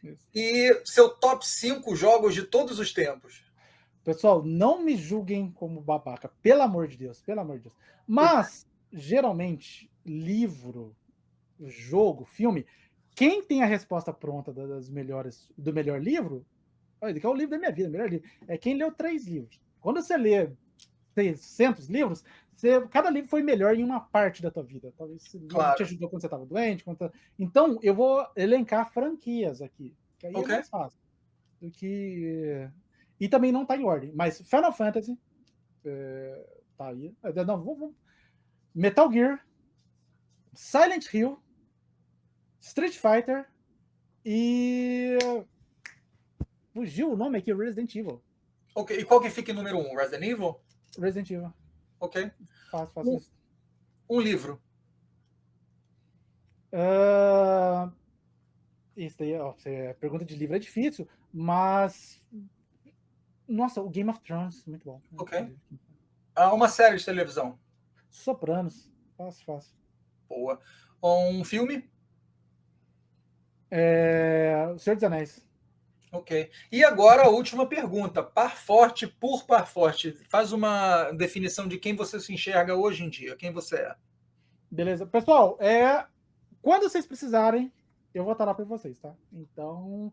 Isso. E seu top 5 jogos de todos os tempos? Pessoal, não me julguem como babaca. Pelo amor de Deus, pelo amor de Deus. Mas, geralmente, livro, jogo, filme, quem tem a resposta pronta do melhor livro, que é o livro da minha vida, o melhor livro, é quem leu 3 livros. Quando você lê 600 livros, cada livro foi melhor em uma parte da tua vida. Talvez esse livro te ajudou quando você estava doente. Então, eu vou elencar franquias aqui, que aí é mais fácil do que... E também não tá em ordem, mas Final Fantasy tá aí. Não, vamos. Metal Gear, Silent Hill, Street Fighter e... Fugiu o nome aqui, Resident Evil. Ok, e qual que fica em número 1? Resident Evil? Resident Evil. Ok. Fácil. Um livro. Isso aí, pergunta de livro é difícil, mas... Nossa, o Game of Thrones, muito bom. Ok. Uma série de televisão. Sopranos. Fácil. Boa. Um filme? O Senhor dos Anéis. Ok. E agora a última pergunta. Par forte por par forte. Faz uma definição de quem você se enxerga hoje em dia. Quem você é. Beleza. Pessoal, quando vocês precisarem, eu vou estar lá para vocês, tá? Então,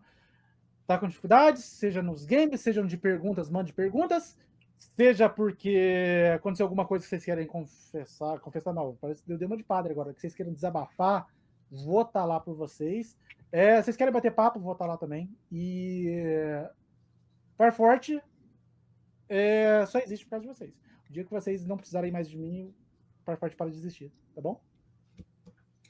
tá com dificuldades, seja nos games, seja de perguntas, mande perguntas, seja porque aconteceu alguma coisa que vocês querem confessar não, parece que deu uma de padre agora, que vocês querem desabafar, vou estar lá por vocês. Vocês querem bater papo, vou estar lá também. E Par Forte só existe por causa de vocês. O dia que vocês não precisarem mais de mim, Par Forte para de existir, tá bom?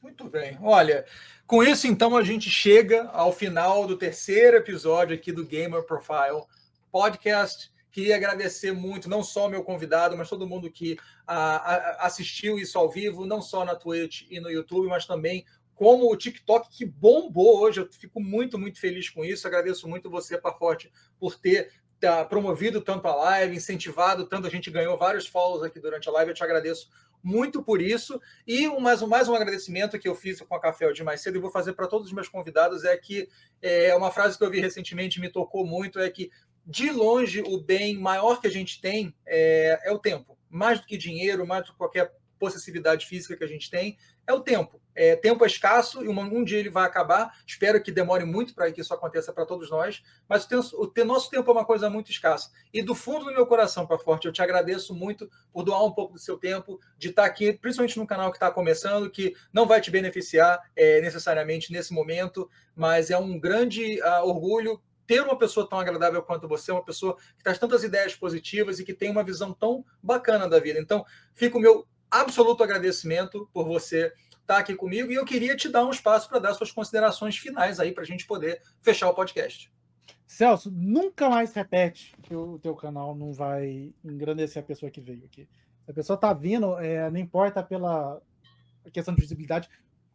Muito bem. Olha, com isso, então, a gente chega ao final do terceiro episódio aqui do Gamer Profile Podcast. Queria agradecer muito, não só o meu convidado, mas todo mundo que assistiu isso ao vivo, não só na Twitch e no YouTube, mas também como o TikTok, que bombou hoje. Eu fico muito, muito feliz com isso. Agradeço muito você, Parforte, por ter promovido tanto a live, incentivado tanto. A gente ganhou vários follows aqui durante a live. Eu te agradeço muito por isso. E mais um agradecimento que eu fiz com a Café de mais cedo e vou fazer para todos os meus convidados é que uma frase que eu vi recentemente me tocou muito, é que de longe o bem maior que a gente tem é o tempo. Mais do que dinheiro, mais do que qualquer possessividade física que a gente tem, é o tempo. Tempo é escasso e um dia ele vai acabar. Espero que demore muito para que isso aconteça para todos nós, mas o nosso tempo é uma coisa muito escassa. E do fundo do meu coração, Parforte, eu te agradeço muito por doar um pouco do seu tempo, de estar aqui, principalmente no canal que está começando, que não vai te beneficiar necessariamente nesse momento, mas é um grande orgulho ter uma pessoa tão agradável quanto você, uma pessoa que traz tantas ideias positivas e que tem uma visão tão bacana da vida. Então, fica o meu absoluto agradecimento por você estar aqui comigo, e eu queria te dar um espaço para dar suas considerações finais aí para a gente poder fechar o podcast. Celso, nunca mais repete que o teu canal não vai engrandecer a pessoa que veio aqui. Se a pessoa tá vindo, não importa pela questão de visibilidade,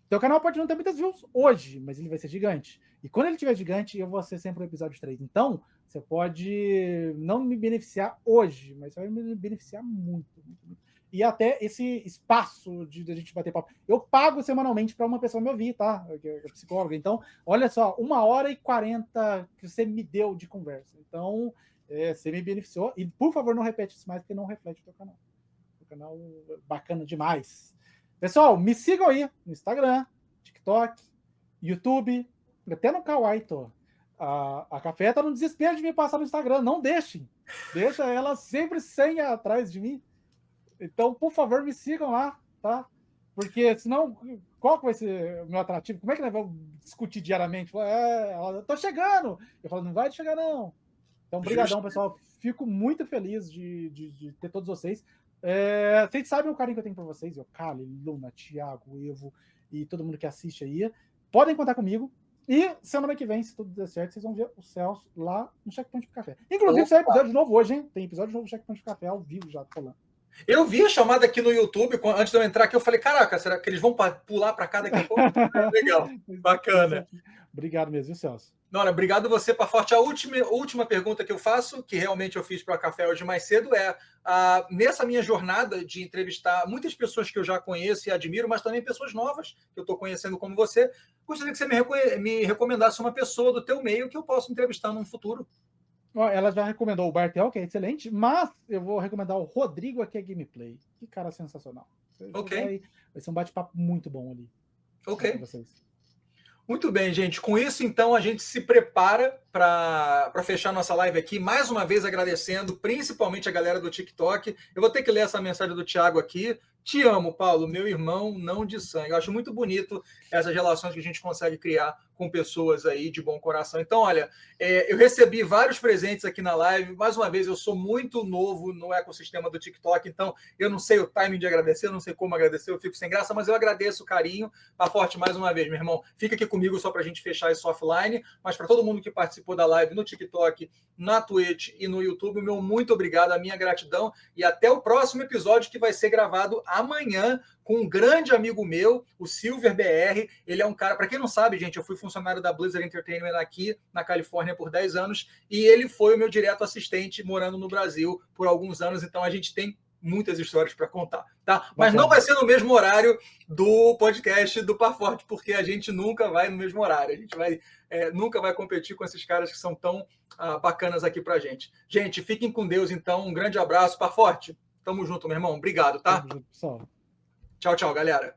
teu canal pode não ter muitas views hoje, mas ele vai ser gigante. E quando ele tiver gigante, eu vou ser sempre o episódio 3. Então, você pode não me beneficiar hoje, mas vai me beneficiar muito, muito, muito. E até esse espaço de a gente bater papo. Eu pago semanalmente para uma pessoa me ouvir, tá? Que é psicóloga. Então, olha só, 1h40 que você me deu de conversa. Então, você me beneficiou. E, por favor, não repete isso mais, porque não reflete o teu canal. O canal é bacana demais. Pessoal, me sigam aí no Instagram, TikTok, YouTube, até no Kawaii, tô. A Café tá no desespero de me passar no Instagram. Não deixem. Deixa ela sempre sem atrás de mim. Então, por favor, me sigam lá, tá? Porque senão, qual que vai ser o meu atrativo? Como é que nós vamos discutir diariamente? Eu tô chegando! Eu falo, não vai chegar, não. Então, brigadão, pessoal. Fico muito feliz de ter todos vocês. Vocês sabem o carinho que eu tenho por vocês. Eu, Kali, Luna, Thiago, Evo e todo mundo que assiste aí. Podem contar comigo. E semana que vem, se tudo der certo, vocês vão ver o Celso lá no Checkpoint Café. Inclusive, sai episódio novo hoje, hein? Tem episódio novo do Checkpoint Café ao vivo já, tô falando. Eu vi a chamada aqui no YouTube, antes de eu entrar aqui, eu falei, caraca, será que eles vão pular para cá daqui a pouco? Legal, bacana. Obrigado mesmo, viu, Celso? Nora, obrigado você, Paforte. A última pergunta que eu faço, que realmente eu fiz para o Café hoje mais cedo, é nessa minha jornada de entrevistar muitas pessoas que eu já conheço e admiro, mas também pessoas novas que eu estou conhecendo como você, gostaria que você me recomendasse uma pessoa do teu meio que eu possa entrevistar num futuro. Ela já recomendou o Bartel, que é excelente, mas eu vou recomendar o Rodrigo aqui, Gameplay. Que cara sensacional. Ok. Vai ser um bate-papo muito bom ali. Ok. Muito bem, gente. Com isso, então, a gente se prepara para fechar nossa live aqui. Mais uma vez agradecendo, principalmente a galera do TikTok. Eu vou ter que ler essa mensagem do Thiago aqui. Te amo, Paulo, meu irmão, não de sangue. Eu acho muito bonito essas relações que a gente consegue criar com pessoas aí de bom coração. Então, olha, eu recebi vários presentes aqui na live. Mais uma vez, eu sou muito novo no ecossistema do TikTok, então eu não sei o timing de agradecer, eu não sei como agradecer, eu fico sem graça, mas eu agradeço o carinho. Paforte, mais uma vez, meu irmão, fica aqui comigo só para a gente fechar isso offline, mas para todo mundo que participou da live no TikTok, na Twitch e no YouTube, meu muito obrigado, a minha gratidão, e até o próximo episódio que vai ser gravado amanhã com um grande amigo meu, o Silver BR. Ele é um cara, para quem não sabe, gente, eu fui funcionário da Blizzard Entertainment aqui na Califórnia por 10 anos e ele foi o meu direto assistente morando no Brasil por alguns anos, então a gente tem muitas histórias para contar, tá? Mas não vai ser no mesmo horário do podcast do Paforte, porque a gente nunca vai no mesmo horário, a gente nunca vai competir com esses caras que são tão bacanas aqui pra gente. Gente, fiquem com Deus, então, um grande abraço, Paforte. Tamo junto, meu irmão, obrigado, tá? Tamo junto, pessoal. Tchau, tchau, galera.